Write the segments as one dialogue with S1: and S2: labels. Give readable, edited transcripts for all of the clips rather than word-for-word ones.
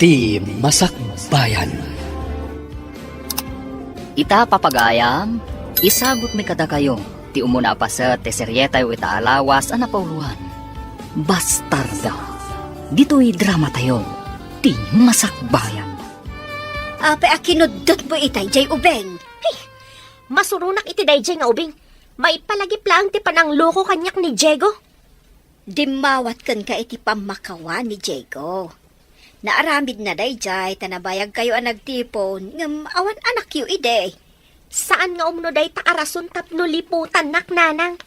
S1: Ti Masakbayan.
S2: Ita papagayam, isagot mi kada kayo. Ti umuna pa sa teseryeta yu ita alawas ang napauluhan. Bastarda. Dito'y drama tayo. Ti Masakbayan.
S3: Ape akinudot mo itay, jay ubeng.
S4: Hey, masurunak iti dayjay nga ubing. May palagip lang ti panang loko kanyak ni Diego.
S3: Dimawat kan ka iti pamakawa ni Diego. Naaramid na dayjay, tanabayag kayo ang nagtipon, ngam awan anak yu ide.
S4: Saan nga umno day taarason tapno liputan nak nanang?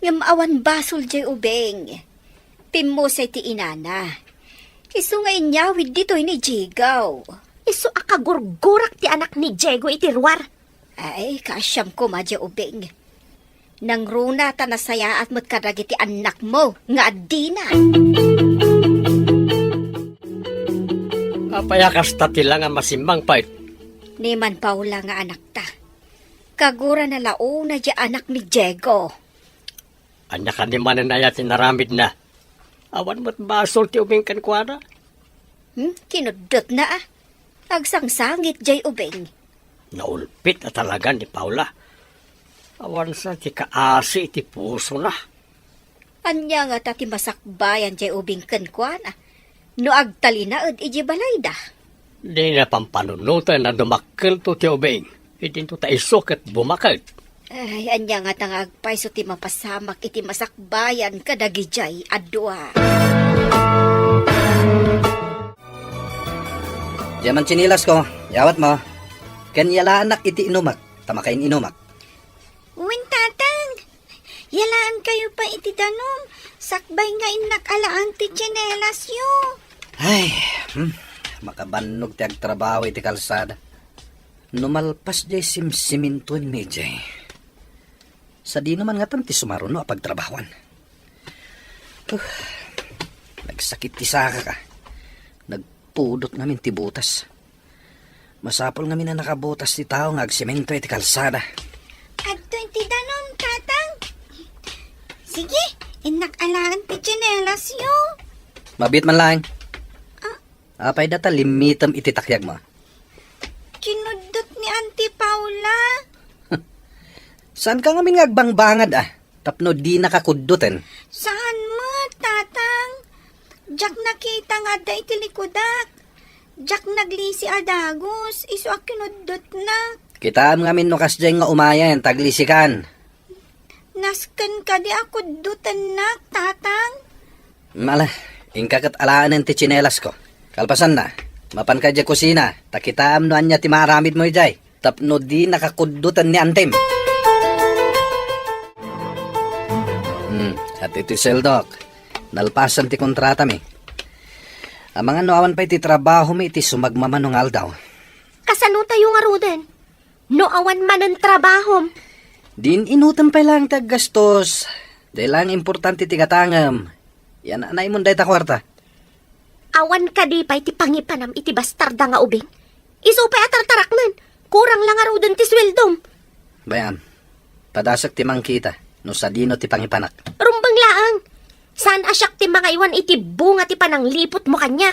S3: Ngam awan basol jay ubeng. Pimo sa iti inana. Iso nga inyawid dito ni Diego.
S4: Iso akagurgurak ti anak ni Diego iti ruwar.
S3: Ay, kasyam ko madya ubeng. Nang runa ta nasaya at matkarag iti anak mo, nga adina.
S1: Payakas tati lang ang masimbang pait.
S3: Niman Paula nga anak ta. Kagura na launa dya anak ni Diego.
S1: Anya ka ni manan na yatin naramid na. Awan mo't basol ti ubing kankwana.
S3: Kinudot na ah. Agsangsangit jay ubeng.
S1: Naulpit na talaga ni Paula. Awan sa ti kaasi ti puso na.
S3: Anya nga ta ti masakbayan jay ubing kankwana. No agtalinaod iji balayda.
S1: Di na pampanunutan na dumakil to ti ubing. Itin to ta isok at bumakit.
S3: Ay, anya nga ta nga agpaiso ti mapasamak iti masakbayan kadagi jay adwa.
S5: Diyaman chinilas ko, yawat mo. Kanyala anak iti inumak, tamakain inumak.
S3: Uwin tatang, yalaan kayo pa iti danom. Sakbay nga inakalaan ti tsinelas yo.
S5: Ay, makabanog ti agtrabaho iti kalsada. Numalpas jay simsimintuan mi jay. Sa di naman nga ti sumaruno apagtrabawan. Nagsakit ti saka ka. Nagpudot namin ti butas. Masapol ngamin na nakabutas ti tao nga agsimento iti kalsada.
S3: Adto iti danom, tatang. Sige, inakalaan ti tsinelas yo.
S5: Mabit man lang. Apay data limitam iti takyag mo.
S3: Kinudot ni Auntie Paula.
S5: Saan ka ngamin agbangbangad Tapno di nakakuddutin.
S3: Saan mo, tatang? Jak nakita nga da iti likudak. Jak naglisi adagos. Iso a kinudot na.
S5: Kitaan ngamin no kasjay nga umayan, taglisikan.
S3: Nasken ka di ako dutan na, tatang.
S5: Mala, ingkakat alaan ti tsinelas ko. Kalpasan na, mapan ka dya kusina, takitaam no anya ti maramid mo jay. Tapno di nakakuddutan ni Antem. At iti seldok, nalpasan ti kontrata mi. Ang mga noawan pa iti trabaho mi iti sumagmamanong aldaw.
S4: Kasano tayo nga ruden? No awan man ang trabahom.
S5: Din inutan pa lang taggastos. Dahil lang importante ti katangam. Yan anay mo day ta kwarta.
S4: Awan ka di pa iti pangipanam iti bastarda nga ubing. Iso pa atartaraknan. Kurang lang nga ruden ti sweldom.
S5: Bayan, padasak ti mangkita. No sa dino ti pangipanak.
S4: Rumbang laang. Saan asyak ti mga iwan iti bunga ti panang lipot mo kanya?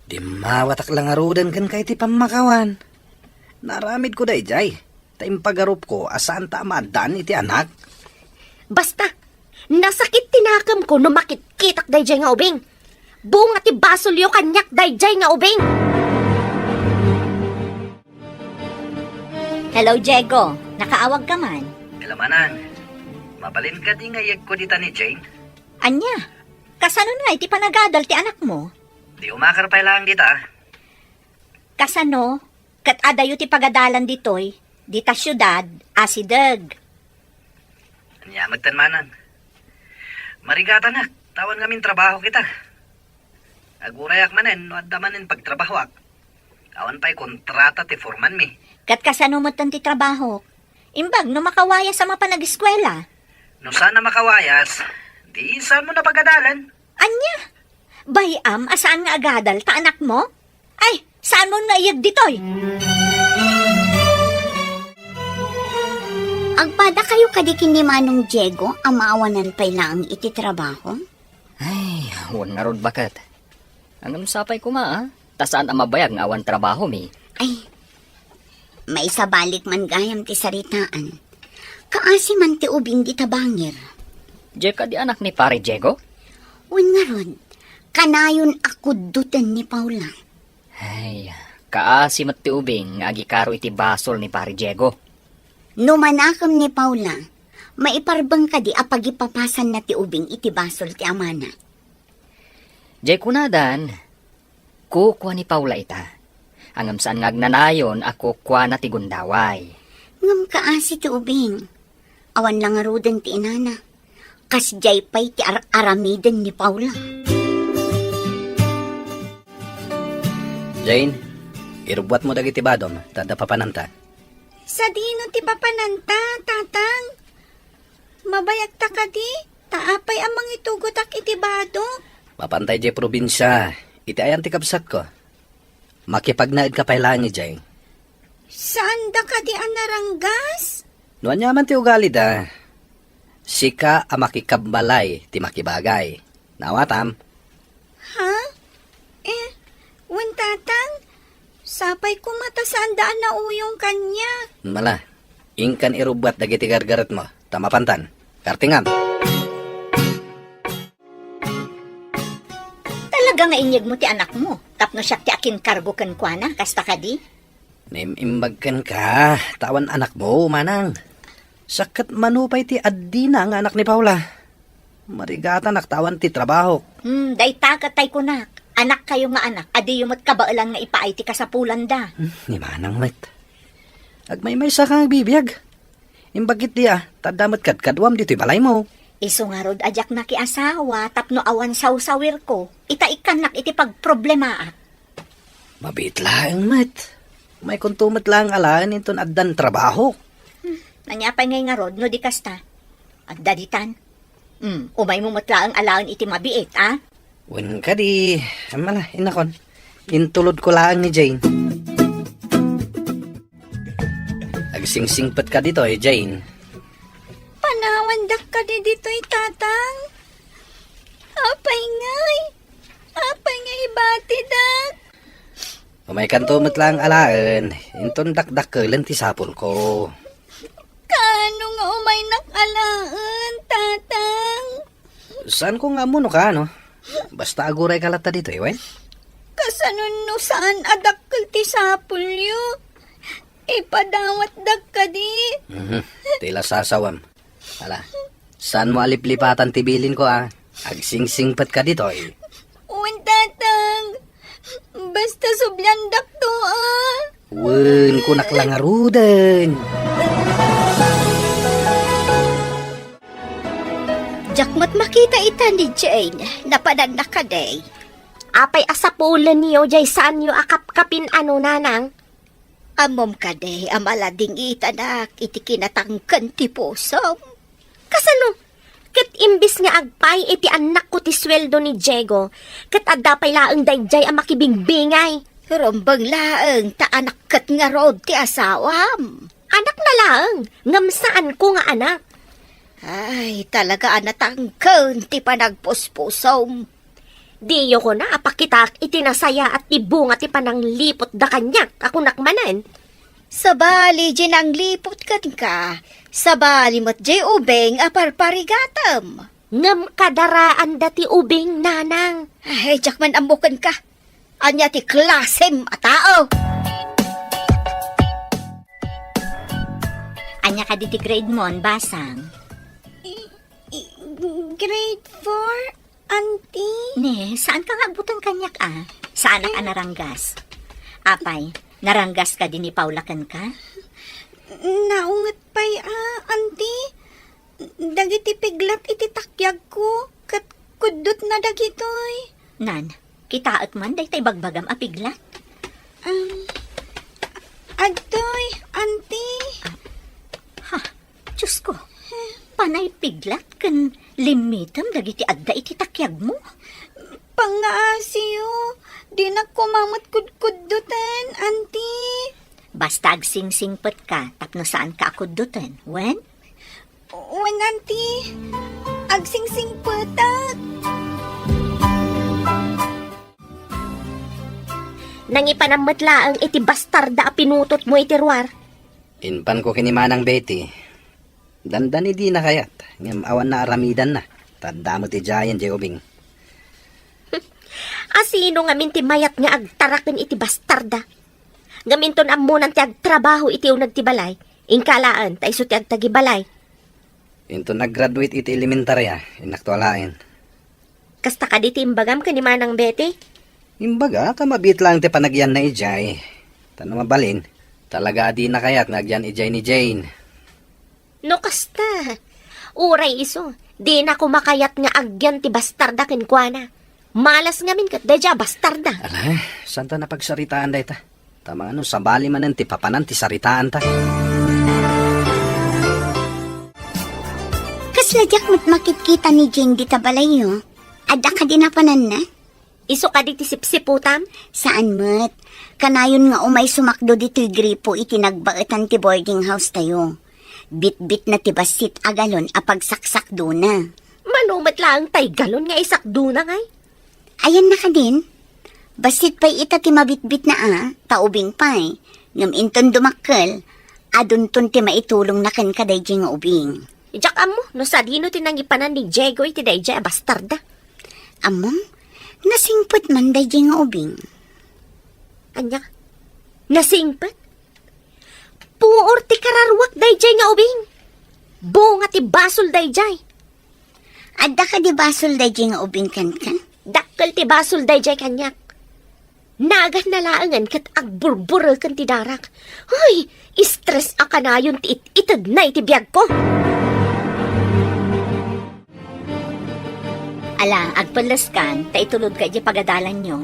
S5: Di mawatak lang arudan kan kay ti pamakawan. Naramid ko day jay. Taimpagarup ko asaan ta madan iti anak.
S4: Basta, nasakit tinakam ko no makitkitak dayjay nga ubing. Bunga ti basolyo kanyak dayjay nga ubing.
S3: Hello, Diego. Nakaawag ka man.
S5: Ilamanan, mabalin ka di nga yag ko dita ni Jane.
S3: Anya, kasano na iti panagadal ti anak mo?
S5: Di umakar pa lang dita.
S3: Kasano, kat adayo ti pagadalan ditoy, dita syudad, asideg.
S5: Anya magtanmanan. Marigata na, tawan ngamin trabaho kita. Agurayak manen, no adamanin pagtrabahowak. Awan pa'y kontrata ti forman mi.
S3: Kat kasano mo ti trabaho? Imbag no makawaya sa mapanag-eskwela.
S5: No sana makawayas, di saan mo na pagadalan?
S3: Anya, bayam asaan nga agadal ta anak mo? Ay, saan mo naiyag ditoy?
S6: Agpada kayo kadikin ni Manong Diego, ang maawanan pa lang iti trabaho?
S2: Ay, huwag nga rod bakat. Ang sapay ko ma, tasaan ang mabayag nga awan trabaho mi.
S6: Ay, may sabalik man gayam ti saritaan. Kaasi man ti ubing di tabangir.
S2: Jay ka di anak ni pare Diego?
S6: Wen nga ron, kanayon ako dutan ni Paula.
S2: Ay, kaasi mat ti ubing nga agikaro iti basol ni pare Diego.
S6: Numanakam ni Paula, maiparbang ka di apagipapasan na ti ubing iti basol ti amana.
S2: Jay kunadan, kukuha ni Paula ita. Angam saan ngagnanayon ako kuha na ti gundaway.
S6: Ngam kaasi ti ubing. Awan lang arudan ti inana. Kas jay pa'y ti aramiden ni Paula.
S5: Jane, irubuat mo dagiti badom, tada papananta.
S3: Sa dino ti papananta, tatang. Mabayag ta ka di, taapay amang itugotak iti bado.
S5: Mapantay jay probinsya, iti ayan ti kabsat ko. Makipagnaid ka pailangan ni Jay.
S3: Saan da ka di anaranggas?
S5: Nuan yaman ti ugali da. Sika a makikabbalay ti makibagay. Nawatam.
S3: Ha? Wen tatang, sapay ko mata saan daan na uyong kanya.
S5: Mala, ingkan irubat dagiti gargaret mo. Tamapantan. Kartingam.
S3: Talaga nga inyag mo ti anak mo. Tapno siya ti akin kargo kan kwa na, kasta ka di?
S5: Nimimbagkan ka. Tawan anak mo, manang. Sakat manupay ti Adina ang anak ni Paula. Marigata naktawan ti trabaho.
S3: Day takatay ko na. Anak kayo nga anak, adi yumot kabailan nga ipaay ti kasapulan da.
S5: Ni manang met. Agmay-may sa kang bibiyag. Imbagit diya, tadamat kadkadwam dito'y balay mo.
S3: Iso nga rod ajak na ki asawa, tapno awan sawsawir ko. Itaikan nak iti pagproblemaat.
S5: Mabit lang, met. May kuntumat lang alaan inton addan trabaho.
S3: Nanyapay ngay nga rod, no di kasta. At daditan. Umay mo matla ang alaan iti mabiit, ah?
S5: Wen ka di, mala, inakon. Intulod ko lang ni Jane. Agsingsingpat ka dito Jane.
S3: Panawandak ka di dito'y tatang. Apay ngay ibati dak.
S5: Umay kantumat lang alaan, inton dakdakkelan ti sapol ko.
S3: Kano nga umay nakalaan, tatang?
S5: Saan ko nga muno ka, no? Basta aguray kalata dito, wen?
S3: Kasanon no saan adakkel ti sapulyo? Ipadawat dak ka di.
S5: Tila sasawam. Ala, saan mo aliplipatan tibilin ko, ah? Agsingsingpat ka dito, eh.
S3: Uwan, tatang. Basta sublandak to, ah.
S5: Wen, kunak lang arudan.
S3: Jakmat makita ita ni Jane. Napadag ka day.
S4: Apay asapulan niyo, jay saan niyo akap-kapin ano nanang?
S3: Amom ka day, amalading itanak, iti kinatangkan ti pusom.
S4: Kasano? Kat imbis nga agpay iti anak ko ti sweldo ni Diego, kat adapay laang dayjay ang makibingbingay.
S3: Rombang laang, ta anak kat nga rod ti asawam.
S4: Anak na laang, ngam saan ko nga anak?
S3: Ay, talaga anatangkan ti panagpuspusom.
S4: Diyo ko na apakitak itinasaya at ibunga ti pananglipot da kanyak ako nakmanan.
S3: Sabali, jinang lipot ka. Sabali mo't jay ubeng aparparigatam.
S4: Ngam kadaraan dati ubing nanang.
S3: Ay, jakman ambukan ka. Anya ti klasem a tao.
S6: Anya ka di ti grade mon, basang.
S3: Grade 4, auntie?
S6: Ne, saan ka nga butang kanyak Saan ka naranggas? Apay, naranggas ka din ni Paula kan ka?
S3: Naungat pa'y, auntie. Dagiti piglat iti takyag ko. Kat kudot na dagitoy.
S6: Nan, kitaot man, day tay bagbagam apiglat.
S3: Agtoy, auntie.
S6: Diyos ko, panay piglat kan limitam dagiti adda iti takyag mo.
S3: Pangaasiyo, di na kumamat kudkudutan, auntie.
S6: Basta agsingsingpet ka, tapno saan ka akudutan, wen?
S3: Wen, auntie. Agsingsing patak.
S4: Nangipanammatlaang iti bastarda a pinutot mo iti ruwar.
S5: Inpan ko kinimanang Betty. Dandani di na kayat. Ngam awan na aramidan na. Tanda mo ti Jayan, Jobing.
S4: Asino nga minti mayat nga agtaraken iti bastarda. Gaminton amunan ti agtrabaho iti unag ti balay. Ingkalaan, taiso ti agtagibalay.
S5: Into nag-graduate iti elementarya. Inaktualain.
S4: Kasta ka di timbagam ka ni Manang Betty?
S5: Imbaga, kamabit lang ti panagyan na ijay. Tanong mabalin. Talaga di na kayat nagyan ijay ni Jane.
S4: No kasta. Uray iso. Di na kumakayat nga agyan ti bastarda kenkwana. Malas nga min kat deja bastarda.
S5: Ala, saan ta napagsaritaan day ta? Tama ano, sabali manan ti papanan ti saritaan ta.
S6: Kasladyak mo't makikita ni Jane di tabalayo. Ada ka din na panan na?
S4: Iso ka di ti sipsiputam?
S6: Saan mo't? Kanayon nga umay sumakdo dito'y gripo iti nagbaetan ti boarding house tayo. Bit-bit na ti basit agalon apagsaksak do na.
S4: Manumat lang tay galon nga isakdo na ngay.
S6: Ayan na ka din. Basit pa'y ita ti mabitbit na taubing pa'y. Ngam inton dumakkel, adun ton ti maitulong na ken kaday di nga ubing.
S4: Ijak amo, no sa dino tinangipanan ni Diego iti dayjay bastarda.
S6: Among, nasingput man day di nga ubing.
S4: Anya? Nasingpet? Puor ti kararwak dayjay nga ubing. Bunga ti basol dayjay.
S6: Adda ka di basol day di nga ubing kan ka?
S4: Dakkel ti basol dayjay kanyak. Nagan na laangan kat agburburo kan ti darak. Ay, stress a kanayon ti itid na iti biyag ko.
S3: Ala, agpalaskan, ta itulod ka di pagadalan nyo.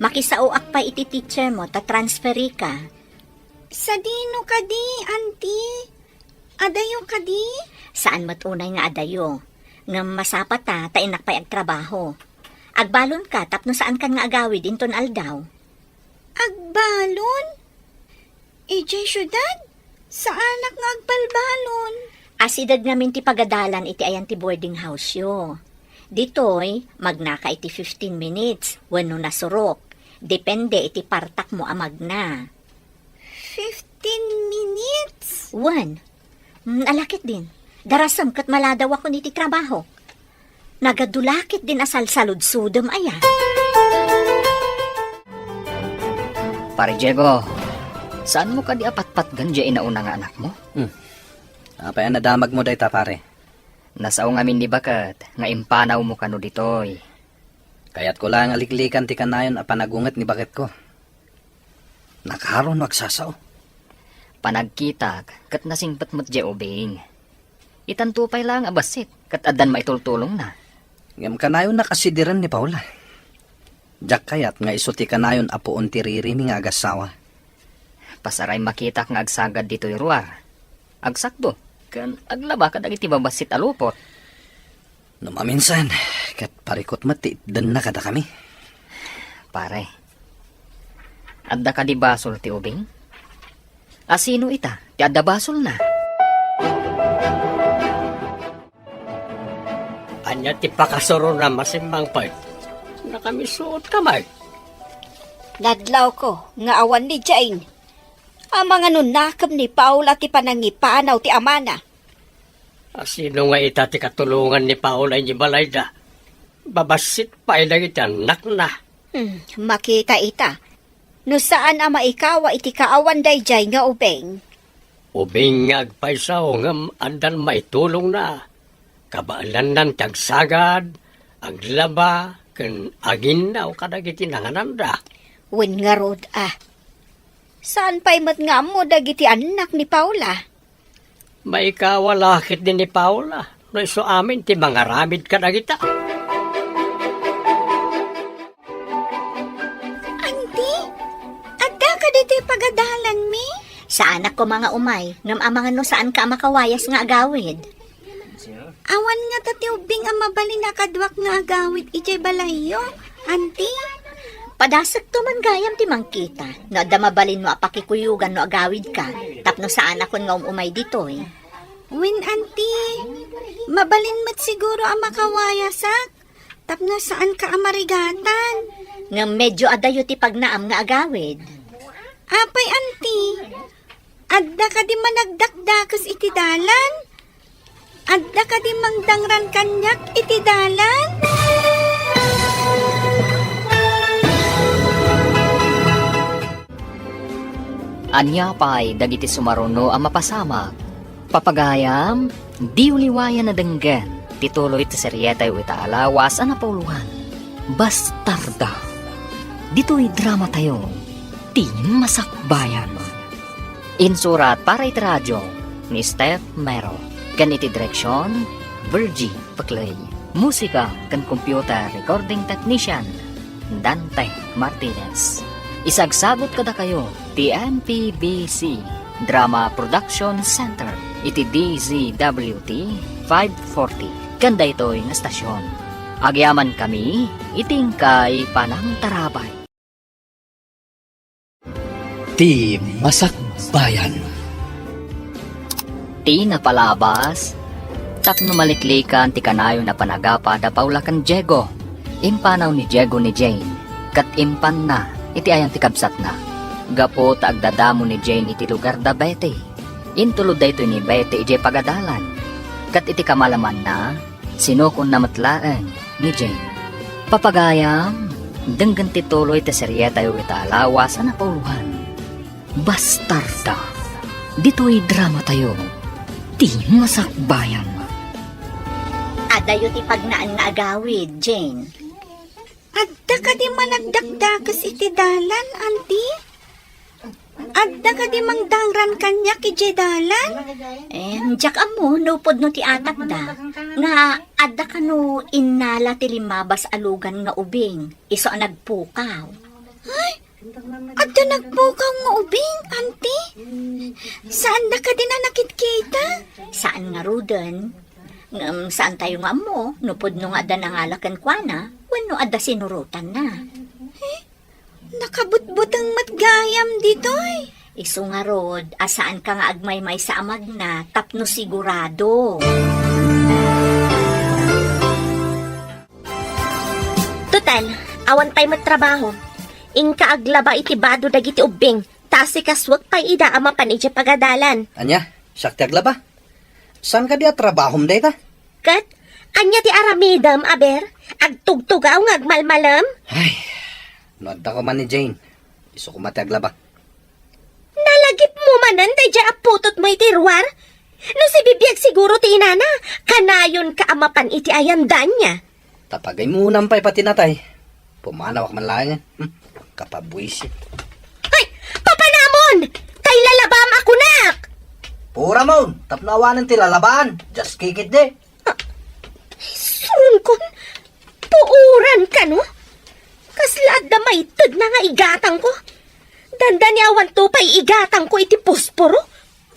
S3: Makisauak pa iti teacher mo, ta transferi ka.
S6: Sa dino ka di, auntie? Adayo ka di?
S3: Saan matunay nga adayo? Nga masapa ta inak pa'y agtrabaho. Agbalon ka, tapno saan kan nga agawid inton aldaw.
S6: Agbalon? Ijay syudad? Sa anak nga agbalbalon?
S3: Asidad namin ti pagadalan iti ayan ti boarding house yo. Ditoy, magnaka iti 15 minutes, wano nasurok. Depende iti partak mo amagna.
S6: 15 minutes?
S3: Wan, alakit din. Darasam kat maladaw ako niti trabaho. Nagadulakit din asal salud-sudom aya.
S2: Pare Diego, saan mo ka di apat-pat ganja inauna nga anak mo?
S5: Apay nadamag mo day ta pare.
S2: Nasaw ngamin ni bakat, nga impanaw mo kano ditoy.
S5: Kaya't ko lang aliklikan ti kanayon a panagungat ni bakit ko. Nakaron magsasaw.
S2: Panagkitag, kat nasingpat mo't di ubing. Itantupay lang abasit, kat adan maitultulong na.
S5: Ngam kanayon nakasidiran ni Paula. Jak kayat nga isuti kanayon apuon ti ririmi nga agasawa.
S2: Pasaray makita nga agsagad dito'y ruwar. Agsakdo, kan aglaba ka dagiti babasit alupot.
S5: Numaminsan, kat parikot mati, dan na kada kami.
S2: Pare, adda ka di basol ti ubing? Asino ita, ti adda basol na.
S1: Anya ti pakasuro na masimbang part. Nakamisot ka, Mark.
S3: Nadlaw ko, nga awan ni Jane. Ang mga nunakam ni Paula ti panangipanaw ti amana.
S1: Sino nga ita ti katulungan ni Paula ni Balayda? Babasit pa ilang itanak na.
S3: Makita ita. No saan ama ikawa iti kaawan dayjay nga ubeng.
S1: Ubing nga agpaisaw ngam andan maitulong na. Kabaalan ng tagsagad, aglaba, kan aginaw kadagiti nangananda.
S3: Wen nga rod Saan pa'y mat nga mo dagiti anak ni Paula?
S1: Maikawalakit din ni Paula. No iso amin ti mga ramid kadagita.
S6: Auntie, adda ka dito pagadalan mi?
S3: Sa anak ko mga umay, ngam amangan no saan ka makawayas nga agawid.
S6: Awan nga tatiubing ang mabali na kadwak nga agawid ijay balayo, auntie.
S3: Padasak to man gayam ti mangkita. No adda mabalin mo apakikuyugan no agawid ka. Tapno sa anak ko nga umay ditoy.
S6: Win, auntie, mabalin mat siguro ang makawayasak. Tapno saan ka amarigatan.
S3: Nga medyo adayo ti pagnaam nga agawid.
S6: Apay, anti. Adda ka di managdakdakas iti dalan? Adda ka di mangdangran kanyak iti dalan?
S2: Anya pa'y dagiti sumaruno ang mapasamak. Papagayam, di uliwayan na denggan. Tituloy ti seryetay o itaalawas ang napauluhan. Bastarda. Dito'y drama tayo. Ti masakbayan. Insurat para iti radyo ni Steph Mero. Ganiti direksyon, Virgie Paclay. Musika kan computer recording technician, Dante Martinez. Isagsagot kada kayo, ti MPBC Drama Production Center, iti DZWT 540. Kanda ito'y nga stasyon. Agyaman kami, iting kay Panang Tarabay.
S7: Ti Masakbayan.
S2: Ti napalabas, tapno maliklikan ti kanayo na panagapa da paulakan Diego. Impanaw ni Diego ni Jane, kat impan na, iti ayang ti kabsat na. Gapo ta agdadamo ni Jane iti lugar da Betty. Intulod da ito ni Betty iti pagadalan. Kat iti kamalaman na, sinukon na matlaan ni Jane. Papagayam, denggan ti tuloy ti seryeta yu italawas na pauluhan. Bastarda. Dito'y drama tayo. Ti masakbayan.
S3: Adayo ti pagnaan nga agawid, Jane.
S6: Adda ka di managdakdakas iti dalan, anti? Adda ka di mangdangran kanyak iti dalan?
S3: Diyak amo, nupod no ti atak da. Nga, adda ka no innala ti limabas alugan nga ubing. Iso ang nagpukaw.
S6: Adda nagpukaw nga ubing, anti? Saan da ka di na nakikita?
S3: Saan nga ruden? Saan tayo nga amo? Nupod no nga adda nangalakan kwa na, wano adda sinurutan na.
S6: Nakabutbutang matgayam ditoy.
S3: Iso nga rod, asaan ka nga agmay-may sa amag na, tapno sigurado.
S4: Total, awan pa'y magtrabaho. Ingka aglaba iti bado dagiti ubing, tasi kaswag pa'y ida ama panidya pagadalan.
S5: Anya, saktag ba? Saan ka di trabahom day ta?
S4: Kat, anya ti aramidam, aber, agtugtugaw ng agmalmalam?
S5: Ay, nuadda ko man ni Jane. Iso ko mataglaba.
S4: Nalagip mo manan, dayja aputot mo iti ruwar? No si bibiyag siguro ti inana, kanayon ka amapan iti ayandan niya.
S5: Tapagay mo nampay pati natay. Pumanawak man lang yan. Kapabwisit.
S4: Ay, papanamon! Kay lalabam ako nak!
S5: Pura mo, tapnawanan ti lalaban. Just kick it de.
S4: Surun kon, puuran ka no? Kaslaad na may tad na nga igatang ko. Danda ni awan to pa'y igatang ko iti posporo.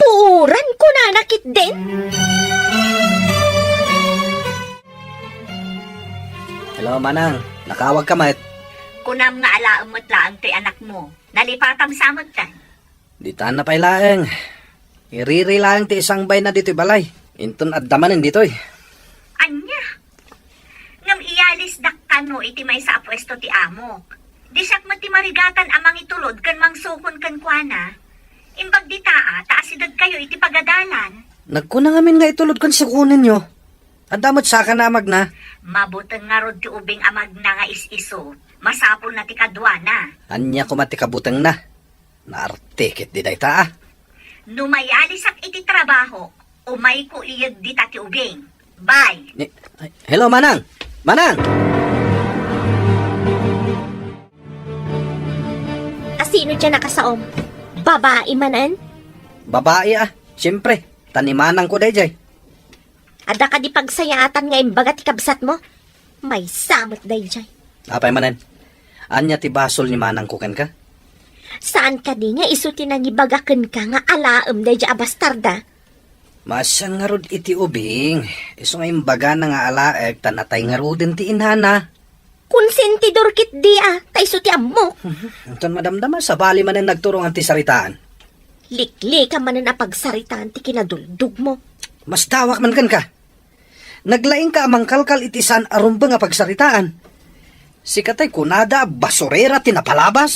S4: Puuran ko na nakit din.
S5: Hello, Manang. Nakawag ka, mat.
S3: Kunam nga alaam mo't laang ti anak mo. Nalipatam sa amag ka.
S5: Di taan na pa'y laeng. Iriri lang ti isang bay na dito'y balay. Inton at damanin dito'y.
S3: Anya? Ngam iyalis daktano iti may sa apwesto ti amok. Disak mo ti marigatan amang itulod kan mangsukon kan kuana. Imbag di taa, taasidag kayo iti pagadalan.
S5: Nagkunang amin nga itulod kan sikunin nyo. At damot saka na amag na.
S3: Mabutang nga rod ti ubing amag na nga is-iso. Masapol na ti kadwana.
S5: Anya kumati kabutang na. Naartikit di day taa.
S3: Numayalisak iti trabaho. Umay ko iyag di tati ubing. Bye!
S5: Hello, Manang! Manang!
S4: Asino dyan nakasaom? Babae manan?
S5: Babae Siyempre, tanimanang ko day jay.
S4: Ada ka di pagsayatan nga imbaga ti kabsat mo? May samot day jay.
S5: Apay manan. Anya ti basol ni Manang kuken ka?
S4: Saan ka di nga isuti nang ibagaken ka nga alaem day jay abastarda?
S5: Masan nga rod iti ubing. Iso nga imbaga na nga alaeg tanatay nga rodin ti inhana.
S4: Konsentidor kit di ta isuti ammo.
S5: Anton madamdama sa bali manan nagturong ti saritaan.
S4: Likli ka manan apagsaritaan ti kinaduldug mo.
S5: Mas tawak man kan ka. Naglaing ka amang kalkal iti san arumba nga pagsaritaan. Si katay kunada basurera tinapalabas.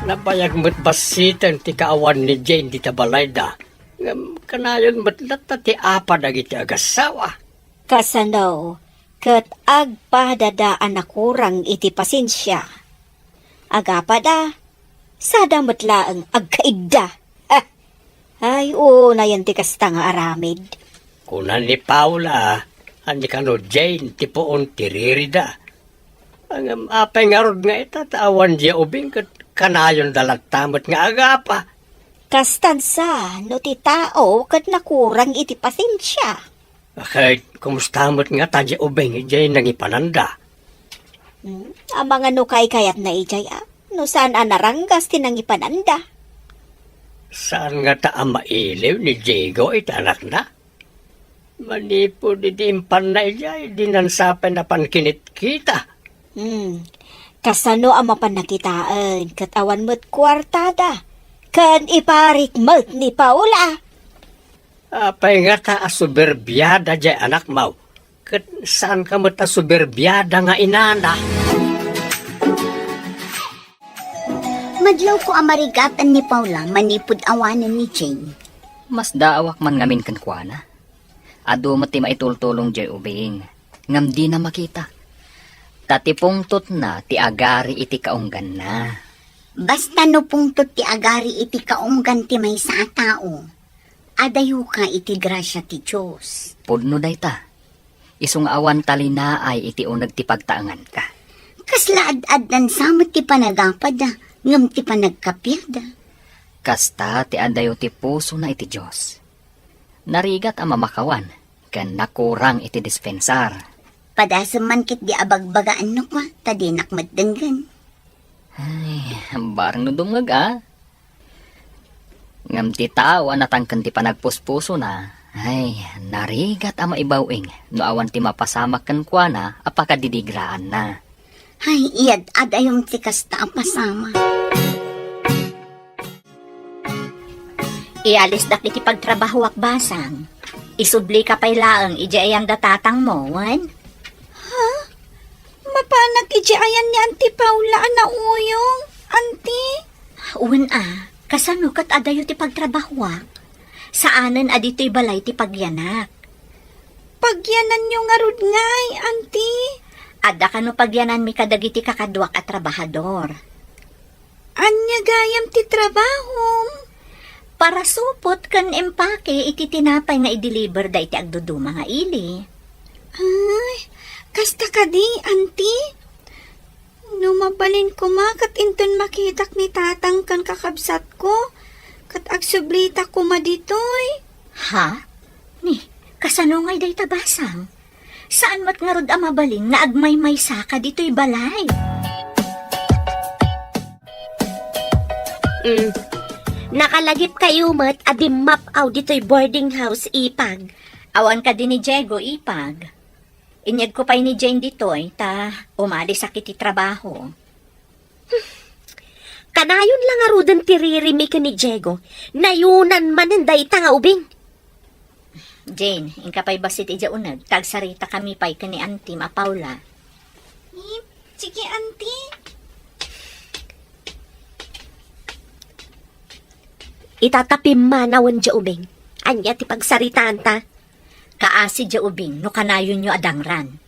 S1: Nabayag mo't basitan ti kaawan ni Jane di tabalayda. Kanayon mo't lata ti apa dagiti agasawa.
S4: Kasanaw, kat agpadadaan na kurang iti pasensya. Agapada, sada matlaang agkaigda. Ay, na yan ti kasta nga aramid.
S1: Kunan ni Paula, andi kano Jane ti poon tiririda. Ang apay nga rod nga itatawan diya ubing kat kanayon dalat tamot nga agapa.
S4: Kastansa, no ti tao, kat nakurang iti pasensya.
S1: Kahit kumustamot nga tadya ubing ijay nang ipananda.
S4: Ang mga nukay kayat na ijay, no saan anaranggas tinang ipananda.
S1: Saan nga ta ang mailiw ni Diego itanak na? Manipo di dimpan na ijay, dinansapin na pankinit kita.
S4: Kasano ang mapanakitaan, kat awan mo't kwartada, kan iparik mo't ni Paula.
S1: Apay nga ta asuberbyada jay anak mau. Kat saan ka mo ta suberbyada nga inana?
S6: Madlaw ko ang marigatan ni Paula manipod awanan ni Jane.
S2: Mas daawak man ngamin kan kuana. Ado mati maitultulong jay ubing. Ngam di na makita. Tatipungtot na ti agari iti kaunggan na.
S6: Basta no pungtot ti agari iti kaunggan ti may sa tao. Adayo ka iti grasya ti Diyos.
S2: Pudno dayta. Isung awan talina ay iti unag ti pagtaangan ka.
S6: Kaslaad-ad nan samot ti panagapad ngam ti panagkapyada.
S2: Kasta ti adayo ti puso na iti Diyos. Narigat ang mamakawan, kan nakurang iti dispensar.
S6: Padasam man kit di abagbagaan no kwa, tadi nakmadenggan.
S2: Ay, barang nudumag Ngam ti tao natangkan ti panagpuspuso na. Ay, narigat ang maibawing, no awan ti mapasamak kan kwa na, apakadidigraan na.
S6: Hay, iyad adayong ti kasta ang pasama.
S3: Ialis dak iti pagtrabaho ak basang. Isubli ka pa'y laang iji ayang datatang mo, wan?
S4: Mapanak iti ayan ni Auntie Paula na uyong, Auntie.
S3: Uwan kasano kat adayo ti pagtrabaho ak? Saanan adito'y balay ti pagyanak?
S4: Pagyanan nyo nga rod ngay, Auntie.
S3: Adda ka no pagyanan mi kadagiti kakadwak at trabahador.
S4: Anya gayam ti trabaho.
S3: Para supot kan empake iti tinapay nga i-deliver da iti agduduma nga ili.
S4: Ay, kasta ka di, Auntie. No mabalin ko kat inton makitak ni tatang kan kakabsat ko, kat agsublita ko maditoy.
S3: Ha? Ni, kasano ngay day tabasang? Saan mat nga rod ang mabalin nga agmay-may saka dito'y balay?
S4: Nakalagip kayo mat adim map aw dito'y boarding house ipag.
S3: Awan ka din ni Diego, ipag. Inyag ko pa'y ni Jane dito'y, ta umalis sa kiti trabaho.
S4: Kanayon lang arudan tiririmi ka ni Diego. Nayunan mananday ta nga ubing.
S3: Jane, ingka pa'y basit ija unag, tagsarita kami pa'y ka ni Auntie Paula.
S4: Sige, Auntie. Itatapim manawan dya ubing. Anya ti pagsaritaan ta.
S3: Kaasi dya ubing, no kanayon nyo adangran.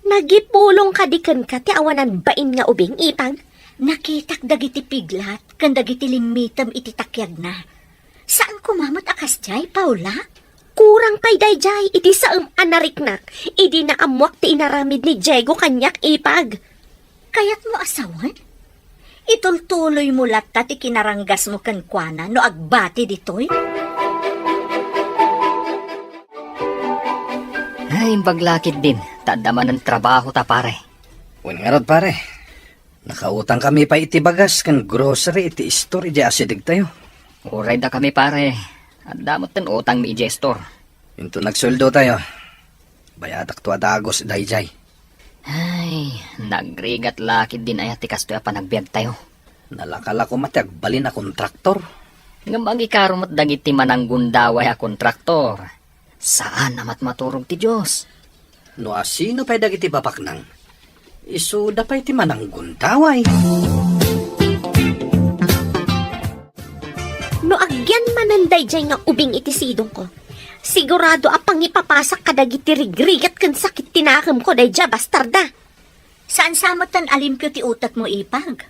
S4: Nagipulong kadikan ka ti awanan bain nga ubing ipag.
S3: Nakitak dagiti piglat, kan dagiti limitam iti takyag na. Saan kumamot akas jay, Paula?
S4: Kurang pay dayjay iti saam anariknak. Idi na amwak ti inaramid ni Diego kanyak ipag.
S3: Kayat mo asawan? Itultuloy mo latta ti kinaranggas mo kan kuana no agbati ditoy?
S2: Ay, baglakit din. Tadaman ng trabaho ta pare.
S5: Wen nga rod pare. Nakautang kami pa iti bagas kan grocery iti store iti asidig tayo.
S2: Uray da kami pare. At damot ten utang mi gestor.
S5: Into nagsuldo tayo. Bayadak to adagos dayjay.
S2: Ay, nagrigat lakid din ay atikas to pa nagbiag tayo.
S5: Nalakala ko mati agbalin na kontraktor.
S2: Nga magikarumot dagiti mananggundaway a kontraktor. Saan namat maturog ti Diyos?
S5: No asino pa'y dagiti babaknang. Isuda pa'y ti manang gundaway.
S4: No agyan mananday dyan nga ubing iti sidong ko. Sigurado apang ipapasak kadagiti rigrigat kan sakit tinakam ko day dya bastarda.
S3: Saan samatan alimpyo ti utat mo ipag?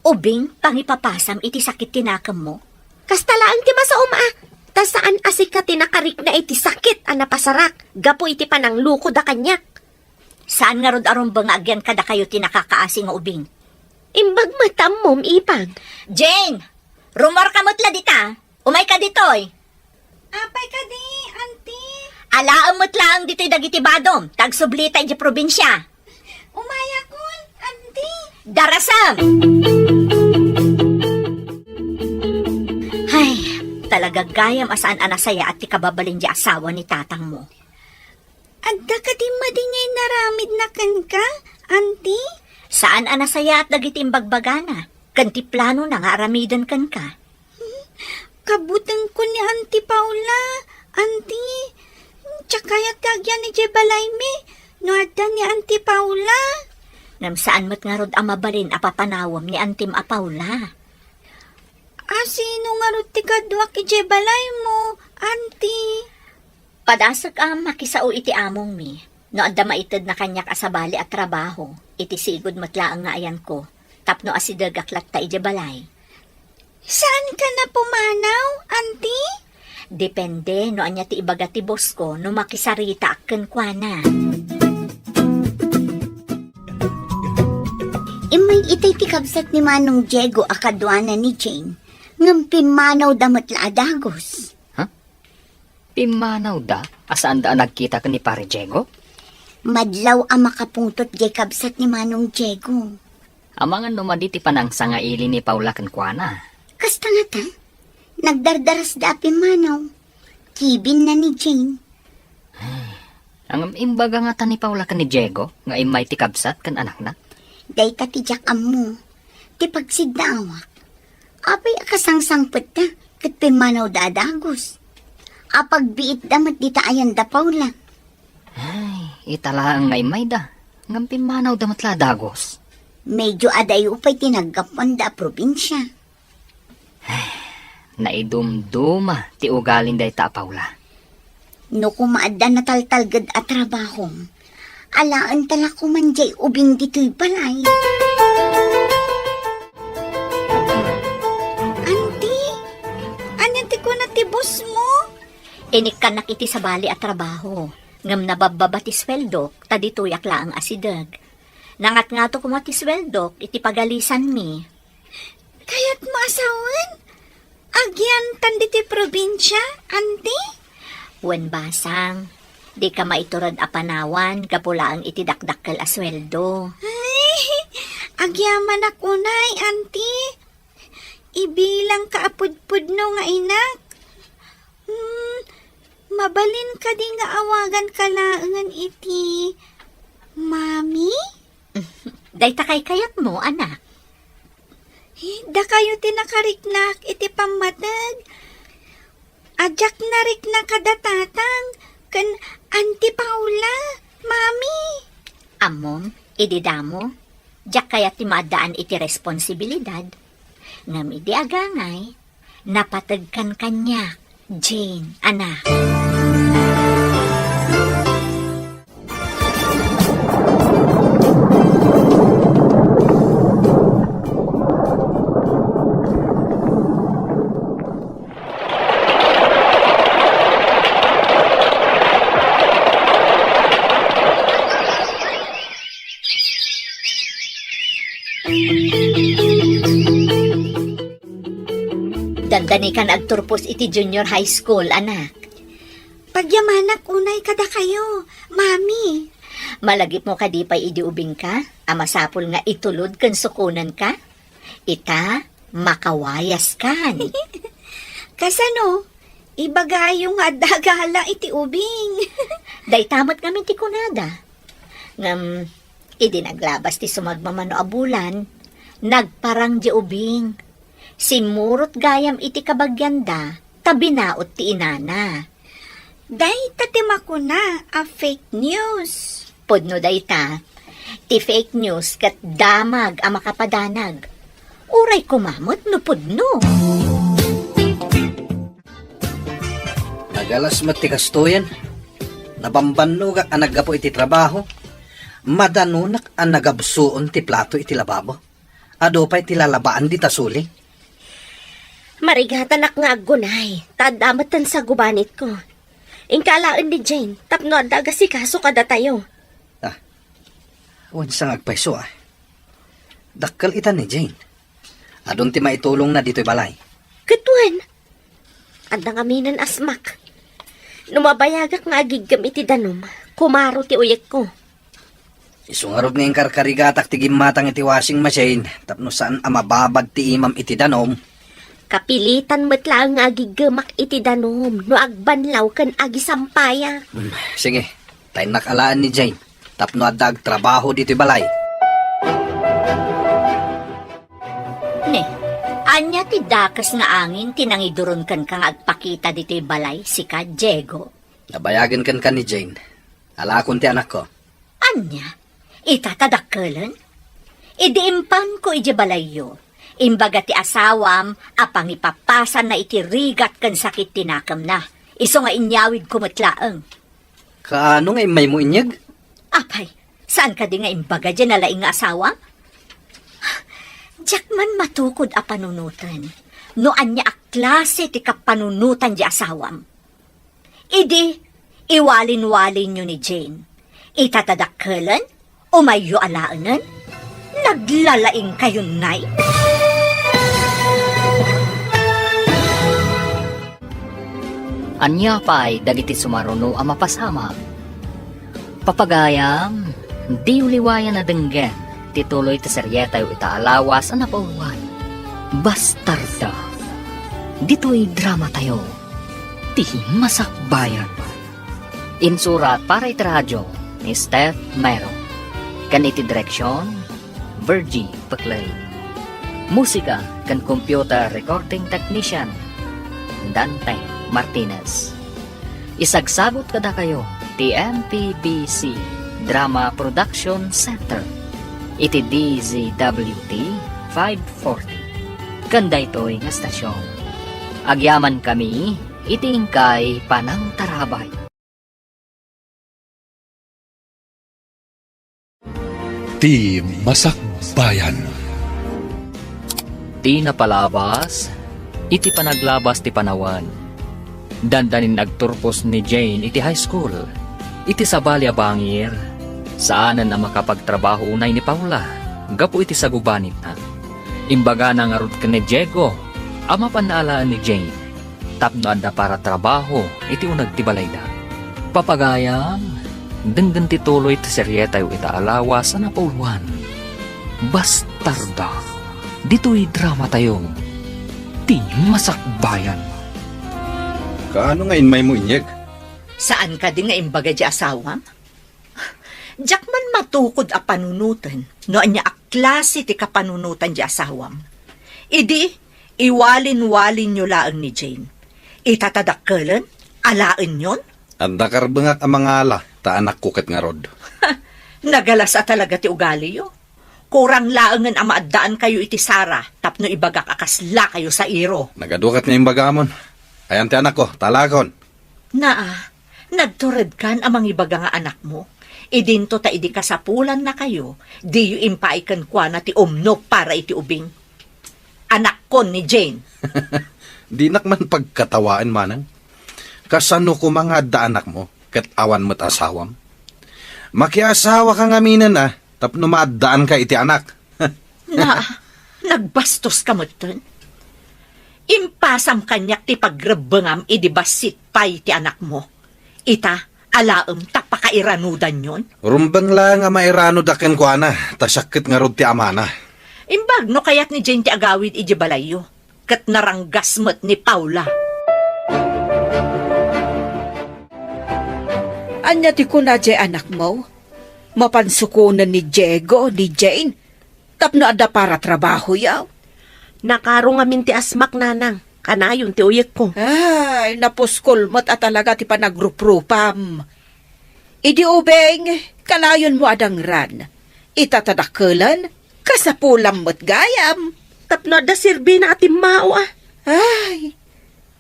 S3: Ubing, pangipapasam iti sakit tinakam mo?
S4: Kastalaan ti masauma. Ta saan asika tinakarik na iti sakit ang napasarak. Gapo iti panangluko da kanyak.
S3: Saan nga rod aron ba nga agyan kada kayo tinakakaasi nga ubing?
S4: Imbag matam mom ipag.
S3: Jane! Rumor ka mutla dita. Umay ka ditoy.
S6: Apay ka di, auntie.
S3: Alaam mutla ang ditoy dagiti badom. Tagsublita iti probinsya.
S6: Umaya kun, auntie.
S3: Darasam! Ay, talaga gayam asaan anasaya at ti kababalin di asawa ni tatang mo.
S6: Adda ka di madingay naramid na kan ka, auntie.
S3: Saan anasaya at dagiti imbagbagana? Kanti plano na nga aramidan kan ka.
S6: Kabutang ko ni Auntie Paula, auntie. Tsakayat kagyan ni Jebalay me, no adda ni Auntie Paula.
S3: Ngam saan mo't nga rod amabalin apapanawam ni Antim a Paula.
S6: Sino nga rod ti kadwa ki Jebalay mo, auntie?
S3: Padasag ang makisao iti among mi. No adda maitid na kanyak asabali at trabaho. Iti sigod matlaang nga ayan ko. Tapno asidag aklat ta ijebalay.
S6: Saan ka na pumanaw, auntie?
S3: Depende no anya ti ibaga ti boss ko no makisarita akken kuana.
S6: Imay itay ti kabsat ni Manong Diego akadwana ni Jane. Ngam pimanaw damot la adagos.
S2: Pimanaw da? Asaan da nagkita ka ni Pare Diego?
S6: Madlaw ang makapungtot jay kabsat ni Manong Diego.
S2: Amangan numaditi panang sangaili ni Paula kankwana.
S6: Kasta nga ta, nagdardaras da pimanaw. Kibin na ni Jane.
S2: Ang imbaga nga ta ni Paula kan ni Diego, nga imay ti kabsat kan anak na.
S6: Day ta ti jakam mo. Ti pagsidawak. Apay akasangsangpet ta, kat pimanaw da adagos. Apag biit damat di ta ayan da Paula.
S2: Itala nga imay da. Ngam pimanaw da matla dagos.
S6: Medyo aday upay tinagapan da probinsya.
S2: Naidumduma ti ugalin day ta Paula.
S6: No kumaadda na taltalgad at trabaho. Alaan tala kumanjay ubing dito'y balay. Auntie, anyan ti ko na ti boss mo?
S3: Inik ka nakiti sa bali at trabaho. Ngam nabababa ti sweldo, tadituyak la ang asidag. Nangat nga to kuma ti sweldo, iti pagalisan mi.
S6: Kaya't maasawan? Agyan tandi ti probinsya, auntie?
S3: Wen basang, di ka maiturad a panawan, kapula ang itidakdakkel a sweldo.
S6: Ay, agyaman ako nay, auntie. Ibilang kaapudpud no nga inak. Mabalin ka di nga awagan kalaangan iti. Mami?
S3: Day takay kayat mo, anak.
S6: Da kayo tinakariknak iti pamatag. Ajak narik na kadatatang kan Auntie Paula, Mami.
S3: Amom, ididamo, jak kayat ti madaan iti responsibilidad. Ngam idi agangay, napatagkan kanya, Jane, anak. Dandani ka nagturpos iti junior high school, anak.
S6: Pagyamanak unay kada kayo, Mami.
S3: Malagip mo ka di pa idiubing ka, amasapol nga itulod kan sukunan ka. Ita, makawayas kan.
S6: Kasano, ibagayo nga dagala iti ubing.
S3: Day tamat kami ti kunada. Ngam, idi naglabas ti sumagmamano abulan, nagparang di ubing. Simurot gayam iti kabagyanda, tabinaot ti inana.
S6: Day, tatima ko na, fake news. Pudno day ta, ti fake news kat damag ang makapadanag. Uray kumamot no pudno.
S5: Nagalas matikas to yan. Nabambanugak ang naggapo iti trabaho. Madanunak ang nagabsuon ti plato iti lababo. Ado pa iti lalabaan di tasuli.
S4: Marigatan ak nga agunay, tadamatan sa gubanit ko. Ingkalaan ni Jane, tapno adaga si kaso kada tayo.
S5: Wansang agpaiso ah. Dakkal itan ni Jane. Adon ti maitulong na dito'y balay.
S4: Katuan, adang aminan asmak. Numabayagak nga agigam iti danom, kumaro ti uyek ko.
S5: Isungarod ngayong karkarigatak ti gimatang iti washing machine. Tapno saan amababad ti imam iti danom.
S4: Kapilitan mo't lang nga agigamak iti danom, no agbanlaw kan agisampaya.
S5: Sige, tayo nakalaan ni Jane. Tapno adag trabaho dito'y balay.
S6: Ne, anya ti dakas nga angin tinangiduron kan kang agpakita dito'y balay si ka Diego.
S5: Nabayagan kan ni Jane. Alakon ti anak ko.
S6: Anya, itatadakkelan? Idiimpan ko iti balayyo. Imbaga ti asawam, apang ipapasan na iti rigat kan sakit tinakam na. Iso nga inyawid kumatlaang.
S5: Kaano nga may mo inyag?
S6: Apay, saan ka di nga imbaga dyan nalaing nga asawam? Diyak man matukod a panunutan. No anya a klase ti kapanunutan di asawam. Idi, iwalin-walin nyo ni Jane. Itatadakkelan? O mayo alaanan? Naglalaing kayo, nay?
S2: Anya pa'y dagiti sumaruno ang mapasama. Papagayam, di uliwayan na denggen, tituloy ti seryetayo itaalawas ang napauluan. Bastarda. Dito'y drama tayo. Ti masakbayan. Insurat para iti radyo ni Steph Mero. Kan iti direksyon, Virgie Paclay. Musika kan computer recording technician, Dante Martinez. Isagsagot kada kayo ti MPBC Drama Production Center iti DZWT 540 kanda ito'y nga stasyon. Agyaman kami iti ingkay Panang Tarabay.
S7: Ti Masakbayan.
S8: Ti napalabas, iti panaglabas ti panawan. Dandanin nagturpos ni Jane iti high school. Iti sabalya bangir, saanan na makapagtrabaho unay ni Paula. Gapo iti sagubanit na. Imbaga na nga rod ka ni Diego, ama panaalaan ni Jane. Tapno adda para trabaho, iti unag ti balay da. Papagayam, denggan ti tuloy ti seryetayo itaalawas sa napauluan. Bastarda. Dito'y drama tayo. Ti Masakbayan.
S9: Kaano nga inmay mo inyag?
S10: Saan ka di nga imbaga di asawam? Diyak man matukod a panunutan, no anya a klase ti kapanunutan di asawam. Idi, iwalin-walin nyo laang ni Jane. Itatadakkelan? Alaan yon?
S9: Anda karbangak ang mga ala, ta anak kukat nga rod.
S10: Nagalasa talaga ti ugali yo. Kurang laangan ang maadaan kayo iti Sara, tapno ibagak akasla kayo sa iro.
S9: Nagadukat nga yung bagamon. Ayan ti anak ko, talakon.
S10: Naa, nagtured kan amang ibaga nga anak mo. Idinto ta idi kasapulan na kayo, di yu impaikan kwa na ti umno para iti ubing. Anak kon ni Jane.
S9: Di nak man pagkatawaan manang. Kasano ko mga anak mo, kat awan mo't asawam. Makiasawa ka nga minan tapno maadaan ka iti anak.
S10: Na, nagbastos ka mo ton. Impasam kanyak ti pagrebengam idibasit pay ti anak mo. Ita, alaem tapakairanudan yon.
S9: Rumbang lang nga mairano daken ko tasakit nga rod ti amana.
S10: Imbag no kayat ni Jane ti agawid iji balayo. Kat naranggas mo't ni Paula.
S11: Anya ti kuna di anak mo? Mapansukunan ni Diego, ni Jane. Tapno ada para trabaho yaw.
S4: Nakarong amin ti asmak nanang. Kanayon ti uyek ko.
S11: Ay, napuskol mo't at talaga ti panagrupropam. Idi ubeng, kanayon mo adang ran. Itatadakalan, kasapulam mo't gayam.
S4: Tapno da sirbi na ating mao ah.
S11: Ay,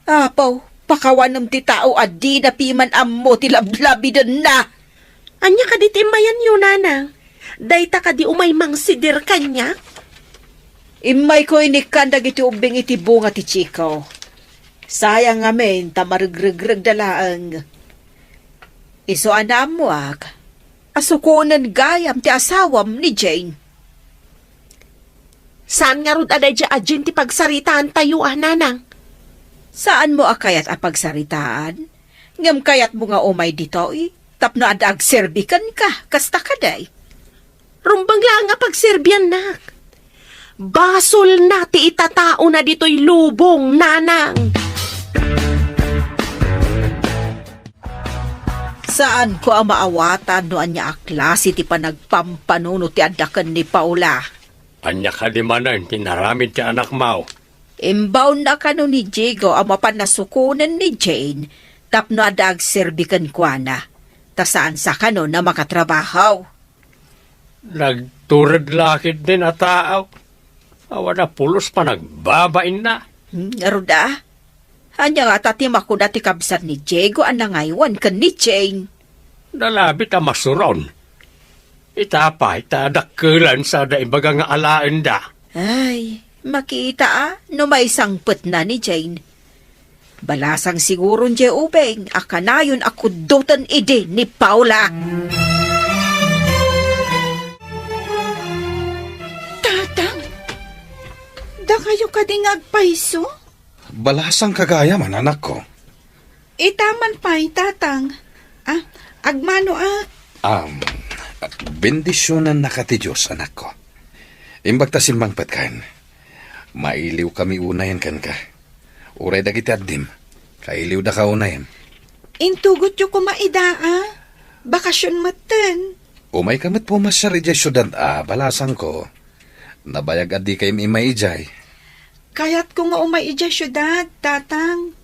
S11: apaw, pakawanam ti tao at di na piman ammo ti lablabi doon na.
S4: Anya ka di timayan yun, nanang. Dayta ka di umay mangsidir kanya.
S11: Imay ko inikandag iti ubing iti bunga ti chikaw. Sayang amin, tamarigrigrag dalaang. Iso anam mo ak, asukunan gayam ti asawam ni Jane.
S4: Saan nga rod aday dya adjin ti pagsaritaan tayo nanang?
S11: Saan mo akayat apagsaritaan? Ngam kayat mo nga umay dito tapno adag serbikan ka, kasta kaday.
S4: Rumbang lang nga pagserbyan nak. Basol na ti itatao na dito'y lubong, nanang.
S11: Saan ko ang maawatan no anya aklase ti panagpampanuno ti adakan ni Paula?
S1: Anya ka di manan, tinaramid ti anak mo.
S11: Imbaw na kano ni Diego ang mapanasukunan ni Jane tapno adag serbikan kwa na. Ta saan sa kano na makatrabahaw?
S1: Nagturad lakid din na tao. Awa na pulos pa nagbabain na.
S11: Aruda, anya nga tatim ako na ti kabsat ni Diego ang nangaywan kan ni Jane.
S1: Nalabit ang masuron. Itapa, itadakkelan sa daimbaga nga alaan da.
S11: Ay, makita no may sangpet na ni Jane. Balasang siguro niya ubeng, akanayon ako dutan ide ni Paula.
S10: Tatang, da kayo kadingag paiso?
S9: Balasang kagaya man, anak ko.
S10: Itaman pa'y tatang. Agmano
S9: Bendisyonan na ka ti Diyos, anak ko. Imbag ta simbangpat kan. Mailiw kami unayan kan ka. Uray dagiti addim. Kailiw da ka unayan.
S10: Intugot yu kumaidaa. Bakasyon maten.
S9: Umay kamit pumasyar ijay syudad balasang ko. Nabayag adi kay imay ijay.
S10: Kayat ko nga umay ija syudad, tatang.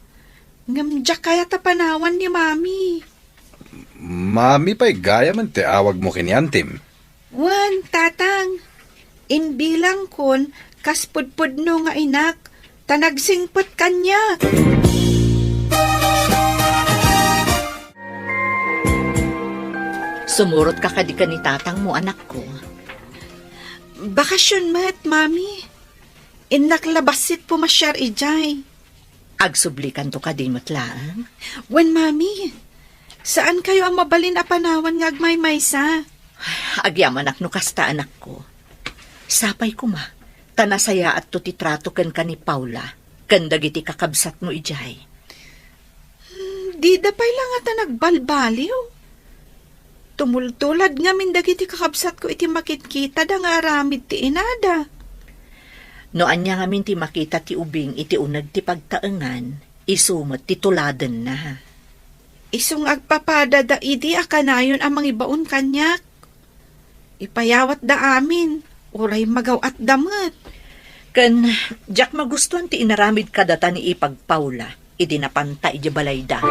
S10: Ngamdya kayat panawan ni mami.
S9: Mami pa'y gaya man ti awag mo kiniantim.
S10: Wan, tatang. Inbilang kon, kaspudpud no nga inak, tanagsingpot kanya.
S6: Sumurot ka kadika ni tatang mo, anak ko.
S10: Bakasyon mat, mami. Inaklabasit pumasyar ijay.
S6: Agsublikan to ka din matlaan.
S10: Wan, mami. Saan kayo ang mabalin a panawan nga agmay-maysa?
S6: Agyaman no kasta anak ko. Sapay ko ma, tanasaya at tutitrato ken ka ni Paula, kanda giti kakabsat mo ijay.
S10: Di dapay lang ata nagbalbaliw. Tumultulad nga min dagiti kakabsat ko iti makitkita da nga aramid ti inada.
S6: No anya nga min ti makita ti ubing iti unag ti pagtaengan, isumot ti tuladen na.
S10: Isong agpapada da idi akanayon ang mangibaon kanyak. Ipayawat da amin, uray magaw at damat.
S6: Ken, jak magustuhan ti inaramid kadata ni ipag Paula, idi napanta iti balayda.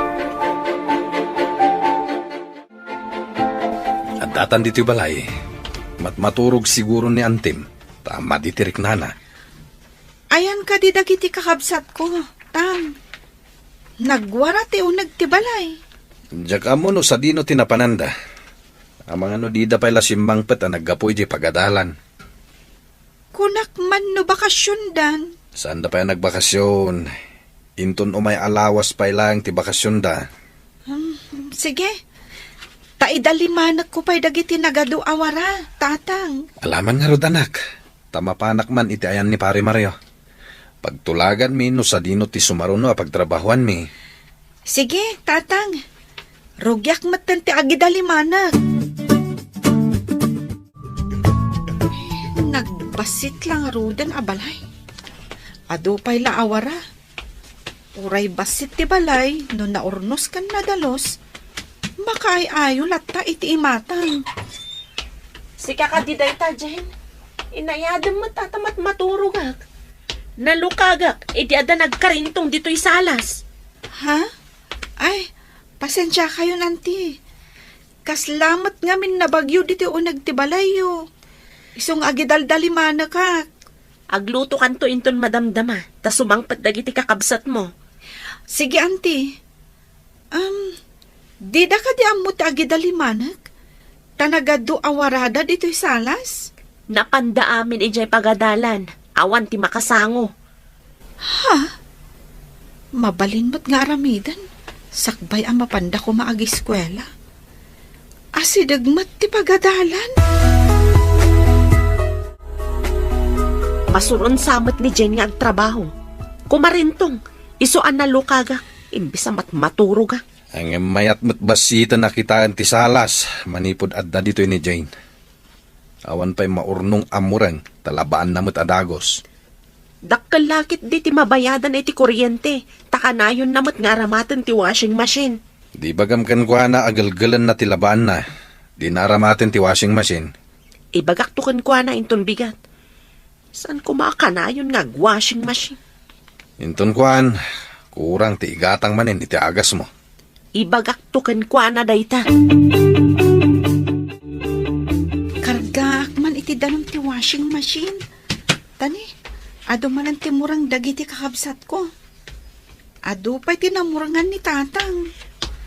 S9: At datan dito balay, maturog siguro ni Antim, tama ditirik nana.
S10: Ayan ka di dagiti kakabsat ko, tang. Nagwara ti unag ti balay.
S9: Diyak amo no sa dino tinapananda. Ang mga no di da pala simbang pet ang naggapoy di pagadalan.
S10: Kunak man no bakasyon dan.
S9: Saan da pa yung nagbakasyon? Inton umay alawas pa lang ti bakasyon da.
S10: Sige. Taidalimanak ko pa'y dagiti nagado awara, tatang.
S9: Alaman nga rod anak. Tamapanak man iti ayan ni Pare Mario. Pagtulagan mi no sa dino ti sumaruno a pagtrabahuan mi.
S10: Sige, tatang. Rugyak matan ti agidalimanak. Nagbasit lang rudan a balay. Ado pa'y laawara. Uray basit ti balay, no naurnos kan nadalos. Makaay-ayo latta iti imatang.
S4: Sika ka di dayta, Jen. Inayadam mo tatamat maturugak. Nalukagak, iti ada nagkarintong dito'y salas.
S11: Ha? Ay, pasensya kayo, nanti. Kaslamat nga min nabagyo dito o nagtibalayo. Isong agidaldaliman ka.
S4: Agluto kanto inton madamdama, ta sumangpat dagiti kakabsat mo.
S11: Sige, auntie. Di da ka di amot agidalimanag? Tanagado awarada dito'y salas?
S4: Napanda amin ijay pagadalan, awan ti makasango.
S11: Mabalin mo't nga aramidan. Sakbay ang mapanda ko maagiskwela. Asidagmat ti pagadalan.
S4: Masuron samot ni Jen nga ang trabaho. Kumarintong, isuan na lukaga, imbis mat maturog.
S9: Ang mayat mo't basita nakitaan ti salas, manipod adda dito ni Jane. Awan pa'y maurnong amurang, talabaan na mo't adagos.
S4: Dakkel lakit di ti mabayadan iti kuryente, takanayon namot nga aramatan ti washing machine.
S9: Di bagam kan kwa na agalgalan na tilabaan na, di naramatin ti washing machine.
S4: Ibagak tukan ko na inton bigat. Saan ko makakanayon nga washing machine?
S9: Inton kwan, kurang ti igatang manin iti agas mo.
S4: Ibagak tukan ko na dayta.
S11: Kargaak man iti danom ti washing machine. Tani, ado man ang timurang dagiti kakabsat ko. Ado pa'y tinamurangan ni tatang.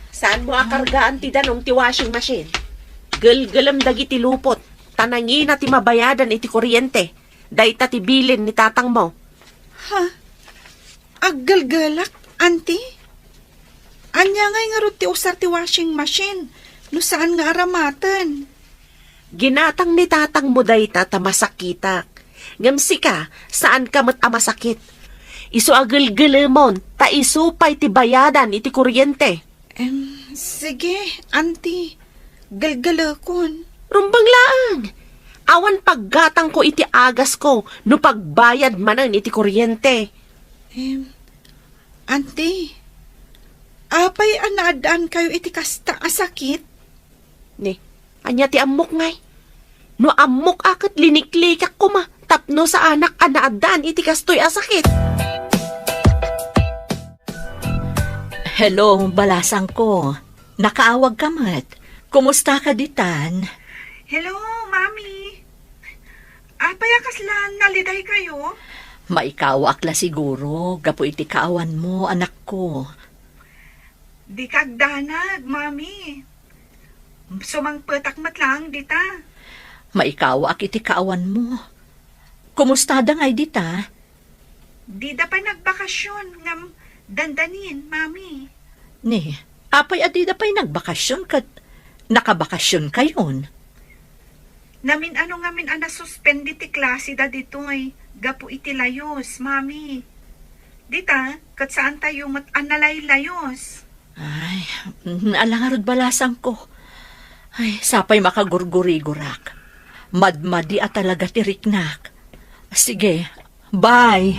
S4: Saan mo akargaan ti danong ti washing machine? Galgalam dagiti lupot, tanangin na ti mabayadan iti kuryente. Dayta ti bilin ni tatang mo.
S11: Ha? Aggalgalak, auntie? Anya ngay nga ro ti usar ti washing machine. No saan nga aramatan?
S4: Ginatang ni tatang mo dayta ta masakitak. Ngamsi ka, saan ka mat amasakit? Isu agalgalamon, ta isupay ti bayadan iti kuryente.
S11: Sige, auntie. Galgalakon.
S4: Rumbang laang. Awan paggatang ko iti agas ko, no pagbayad manan iti kuryente.
S11: Auntie, apay anaadaan kayo iti kasta asakit?
S4: Ni, anya ti amok ngay. No amok akat liniklikak ko ma, tapno sa anak anaadaan iti kastoy asakit.
S10: Hello, balasang ko. Nakaawag ka mat. Kumusta ka ditan?
S11: Hello, Mami. Apay akaslan naliday kayo?
S10: Maikawak la siguro. Gapo iti kaawan mo, anak ko.
S11: Di kagdanag, Mami. Sumangpetak matlang dita.
S10: Maikawak iti kaawan mo. Kumusta da ngay dita?
S11: Di da pa nagbakasyon ngam dandanin, Mami.
S10: Ni, apay adida pa'y nagbakasyon kat nakabakasyon kayon.
S11: Namin ano ngamin ana suspendi ti klase da ditoy. Gapo iti layos, Mami. Dita, kat saan tayo mat analay layos?
S10: Ay, alangarod balasang ko. Ay, sapay makagurguri-gurak. Madmadi at talaga tiriknak. Sige, bye.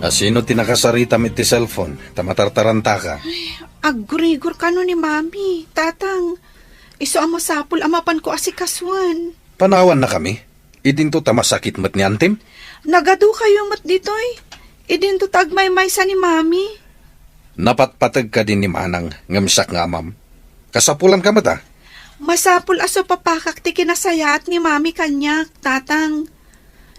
S9: Asino tinakasarita mit ti cellphone, tamatartaranta ka.
S11: Agurigor ka no ni Mami, tatang. Iso ang masapul amapan ko asikaswan.
S9: Panawan na kami. Idinto tamasakit mat ni Antim.
S11: Nagado kayo mat ditoy. Idinto tagmay-may sa ni Mami.
S9: Napatpatag ka din ni Manang, ngamsak nga mam. Kasapulan ka mata.
S11: Masapul aso papakak ti kinasayat ni Mami kanyak, tatang.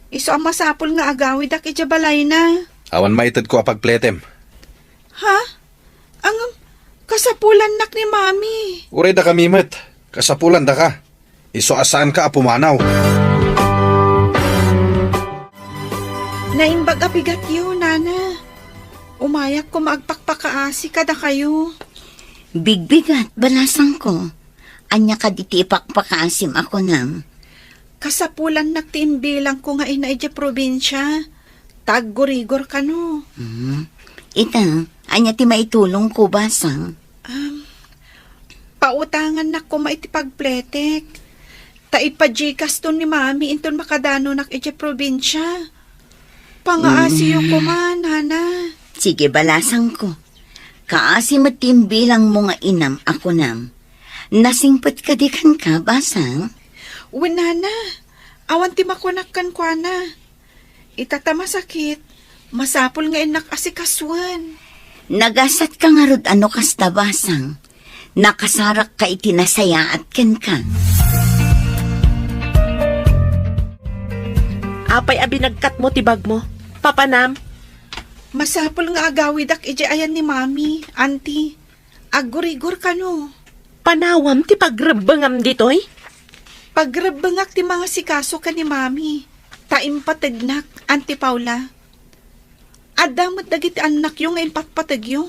S11: Iso ang masapul nga agawid ak ijabalay na.
S9: Awan maitad ko apagpletem.
S11: Ha? Ang kasapulan nak ni Mami.
S9: Uray da kami mat. Kasapulan da ka. Iso asaan ka apumanaw.
S11: Naimbag apigat yun, Nana. Umayak ko maagpakpakaasi kada kayo.
S12: Bigbigat, balasang ko. Anya ka diti ipakpakasim ako nam.
S11: Kasapulan nagtiimbilang ko nga inaidya probinsya. Taggurigor ka no.
S12: Ita, anya ti maitulong ko basang.
S11: Pautangan na ko maitipagpletek. Taipajikas to ni Mami inton makadano nak idya probinsya. Pangaasiyo ko man, Hana.
S12: Sige, balasang ko. Kaasi matimbilang mo nga inam ako nam. Nasingpot ka di kan ka, basang?
S11: Nana, Awan ti makunakkan kwa na. Itatama sakit. Masapol nga inak asikaswan.
S12: Nagasat ka nga rod ano kas tabasang. Nakasarak ka itinasaya at ken ka.
S4: Apay abinagkat mo tibag mo. Papanam.
S11: Masapol nga agawidak ije ayan ni mami, auntie. Agurigor ka no.
S4: Panawam ti pagrabangam ditoy.
S11: Pagrabangak ti mga sikaso ka ni mami. Taimpatagnak, Auntie Paula. Adamot dagiti anak yung ngayon patpatagyo.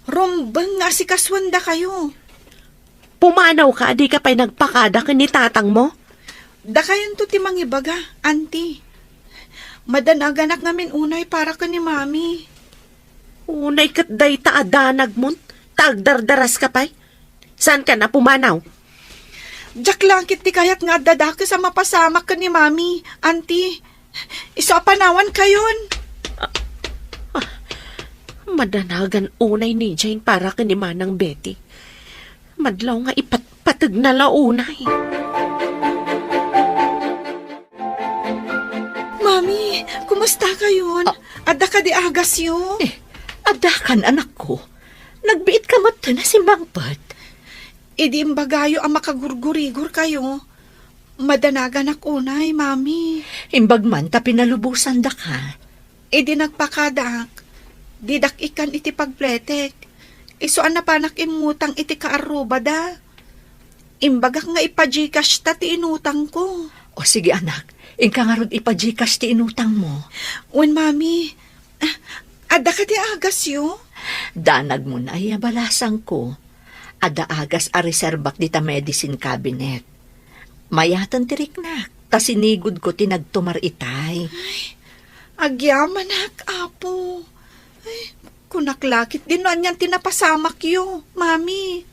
S11: Rombang nga sikaswanda kayo.
S4: Pumanaw ka, di ka pa'y nagpakada ka ni tatang mo.
S11: Da kayon to ti mangibaga, Auntie. Madanaganak namin unay para ka ni mami.
S4: Unay kat day taadanag mo. Taagdardaras ka pa'y. Saan ka na pumanaw?
S11: Diyak langkit ti kayat nga dadaka sa mapasamak ka ni mami, Auntie. Iso panawan kayon.
S4: Madanagan unay ni Jane para ka ni Manang Betty. Madlaw nga ipatpatag na launay.
S11: Mami, kumusta kayon? Adda ka di agas yo.
S10: Adakan anak ko. Nagbiit ka mata na si Mangpat.
S11: Idi imbagayo ang makagurgurigor kayo. Madanagan ako unay, mami.
S10: Imbag man ta pinalubusan da ka.
S11: Idi nagpakadak. Didak ikan iti pagpletek. Isuan na panak imutang iti kaaruba da. Imbagak nga ipajikas ta ti inutang ko.
S10: O sige anak, ingka nga rod ipajikas ti inutang mo.
S11: Wen, mami. Adda ka di agas yo?
S10: Danag mo na iyabalasang ko. Ada agas a reserbak dita medicine cabinet. Mayatan tiriknak, ta sinigod ko tinagtumar itay.
S11: Agyaman apo. Ay, kunaklakit din noan yan tinapasamak yo, mami.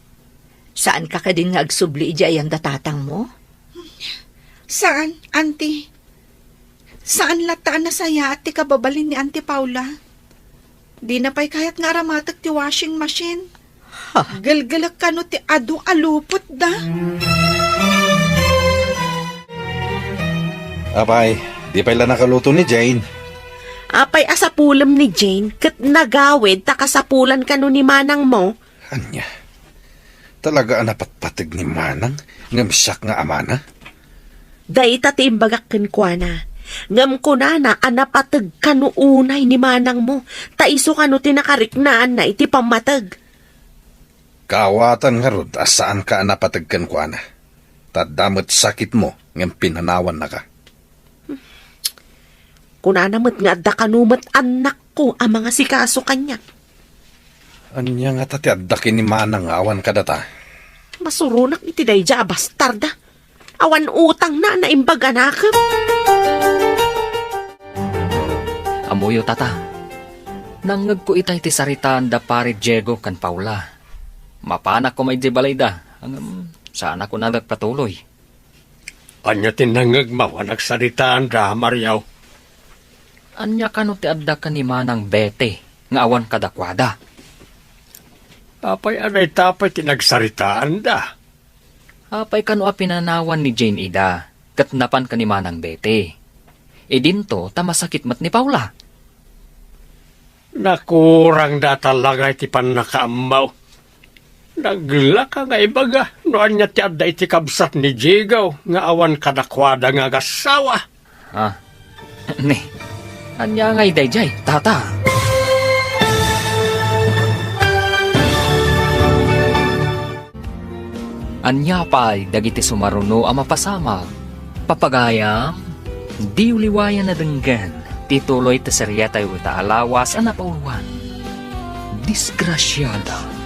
S10: Saan ka din nga agsubli ija yan datatang mo?
S11: Saan, Auntie? Saan lataan na saya at ti kababalin ni Auntie Paula? Di na pa'y kayat nga ramatak ti washing machine. Galgalak ka no ti adu alupot da.
S9: Apay, di pala nakaluto ni Jane.
S4: Apay asapulam ni Jane, kat nagawid takasapulan ka no ni Manang mo.
S9: Anya, talaga anapatpatag ni Manang, ngamsyak nga amana.
S4: Day tatiimbagak kwa na. Ngam ko na anapatag ka no unay ni Manang mo. Taiso ka no tinakariknaan na iti pamatag.
S9: Kaawatan nga rod, asaan ka anapatagkan ko ana. Tadamot sakit mo, ngam pinanawan na ka.
S4: Kunanamot nga adda kanumat anak ko ang mga sikaso kanya.
S9: Anya nga tati addakin ni Manang awan ka data.
S4: Masurunak iti dayja bastarda. Awan utang na naimbaga nakam.
S8: Amuyo tata. Nangag ko itay ti saritaan da pare Diego kan Paula. Mapanak ko may di balayda. Saan ako nagpatuloy?
S1: Anya tinangag mawanag saritaan da, Mariaw.
S8: Anya kano ti adda ka ni Manang Bete, nga awan kadakwada.
S1: Apay anay tapay tinagsaritaan da.
S8: Apay kano a pinanawan ni Jane Ida, katnapan ka ni Manang Bete. E dinto, tamasakit mat ni Paula.
S1: Nakurang da talaga iti panakaamaw. Naglaka nga ibaga, noan niya ti adda iti kabsat ni Jigaw, nga awan kadakwada nga gasawa.
S8: Ne, anya nga idayjay, tata. Anya pa'y dagiti sumaruno ang mapasama. Papagayam, di uliwayan na denggan, tituloy ta seryatay uta alawas ang napauluan. Disgrasyada.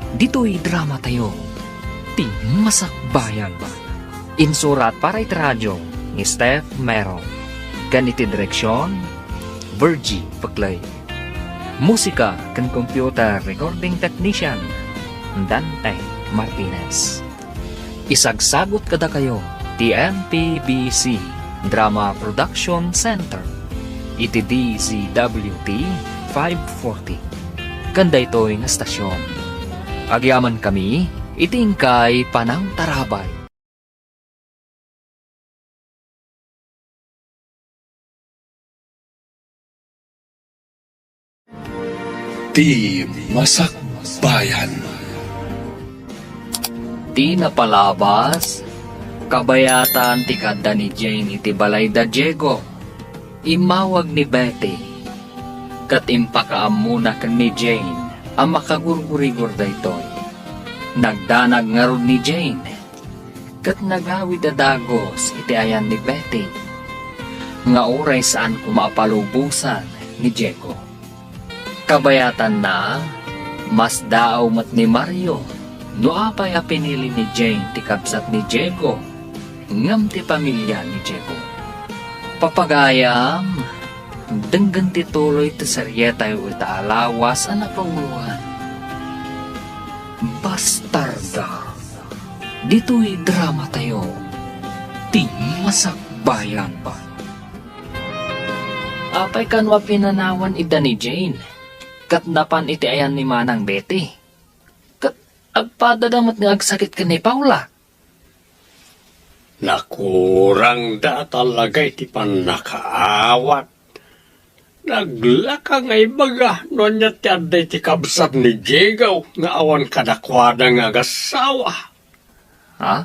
S8: Dito'y drama tayo. Ti masakbayan. Insurat para itradyo ni Steph Mero. Ganiti direksyon, Virgie Paglay. Musika kan computer recording technician, Dante Martinez. Isagsagot kada kayo, TMPBC Drama Production Center. Iti DZWT 540. Kanda ito'y nga stasyon. Agyaman kami, itingkay panang tarabay.
S7: Ti Masakbayan.
S8: Di napalabas, kabayatan ti kadda ni Jane iti balay da Diego. Imawag ni Betty. Kat impakaamuna kan ni Jane ang makagurgurigur da itoy. Nagdanag nga ron ni Jane. Kat nagawid da dagos iti ayan ni Betty. Nga oray saan kumapalubusan ni Diego. Kabayatan na, mas daaw mat ni Mario. No apay a pinili ni Jane ti kabsat ni Diego, ngam ti pamilya ni Diego. Papagayam, denggan ti tuloy ti seryeta yu itaalawas ang napanguluhan. Bastarda, dito'y drama tayo, ti Masakbayan pa. Apay kanwa pinanawan ida ni Jane, katnapan iti ayan ni Manang Betty. Agpadadamat nga agsakit ka ni Paula.
S1: Nakurang da talaga iti panakaawat. Naglaka nga ibaga, no niya ti aday ti kabsat ni Diego, nga awan kadakwada nga agasawa.
S8: Ha?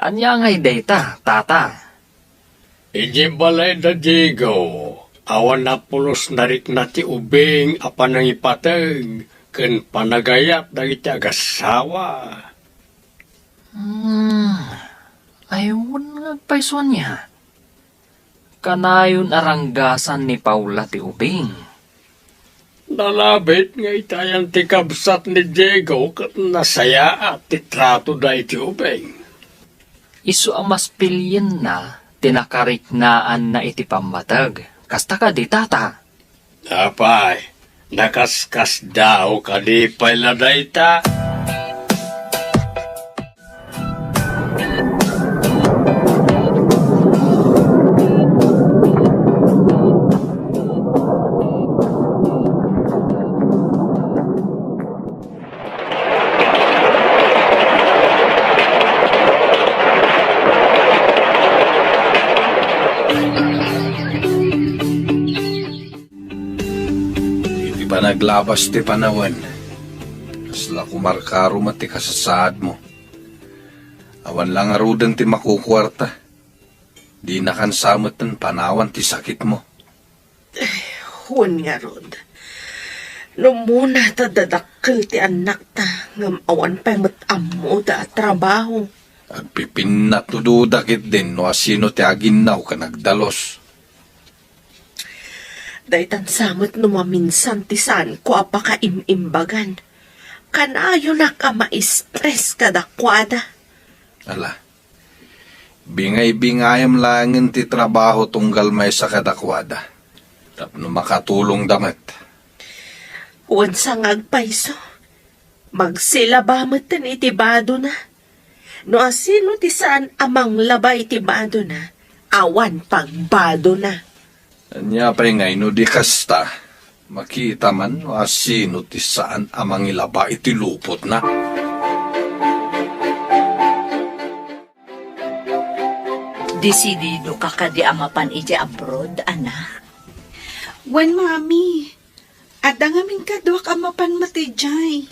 S8: Anya nga data, tata?
S1: Iji balay da Diego, awan na pulos narik na ti ubing apan ang ipatag, ken panagayat dagiti agasawa.
S8: Ayun nga paisuan niya. Kanayon aranggasan ni Paula ti ubing.
S1: Nalabit nga itayan ti kabsat ni Diego kat nasaya at ti trato da iti ubing.
S8: Isu ang mas pilyen na tinakariknaan na iti pamatag. Kasta ka di tata.
S1: Apay, nakaskas daw kadipay la dayta.
S9: Naglabas ti panawan. Kasla kumarkaro mati kasasaad mo. Awan lang arudan ti makukwarta. Di nakansamot ng panawan ti sakit mo.
S4: Huwag nga, Rod. Nung muna ta dadakkel ti anak ta, ngam awan pa'y matamo da trabaho.
S9: Agpipin na tududakit din no asino ti aginaw ka nagdalos.
S4: Daytan samot no maminsan ti saan ko apaka imimbagan. Kanayo na ka ma-stress kadakwada.
S9: Ala, bingay-bingayam langin ti trabaho tunggal may sa kadakwada. Tapno makatulong damat.
S4: Huwag sa ngagpaiso. Magsilabamot tan itibado na. No asino ti saan amang labay itibado na, awan pagbado na.
S9: Anya pa'y ngay no di kasta, makita man no asino ti saan amang ilaba iti lupot na.
S6: Desidido ka ka di amapan iti abroad, anak.
S11: Wan, mami. Ada ngamin kadwak amapan matijay.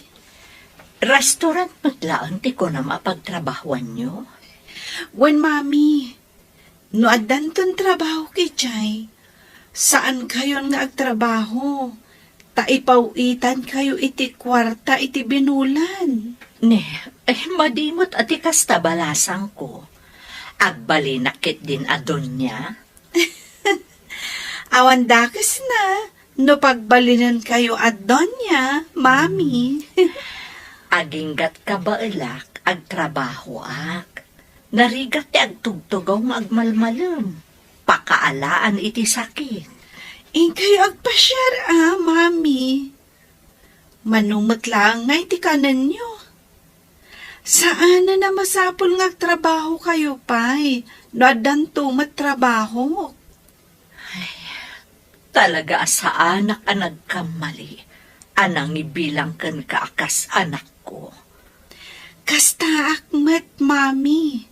S6: Restaurant matlaan ti ko na mapagtrabahuan nyo.
S11: Wan, mami. No adanton trabaho kay saan kayo nga agtrabaho? Taipawitan kayo iti kwarta iti binulan.
S6: Madimot ati kasta balasang ko. Agbalinakit din adon niya.
S11: Awan dakas na, no pagbalinan kayo adon niya, mami.
S6: Aginggat ka ba ilak, agtrabaho ak. Narigat ti agtugtugaw nga agmalmalam. Pakaalaan iti sakit.
S11: Kayo agpasyar mami. Manumot lang nga iti kanan nyo. Saan na masapol nga trabaho kayo, pay? No adanto matrabaho.
S6: Talaga sa anak ang nagkamali. Anang ibilang kan kaakas anak ko.
S11: Kasta akmat, mami.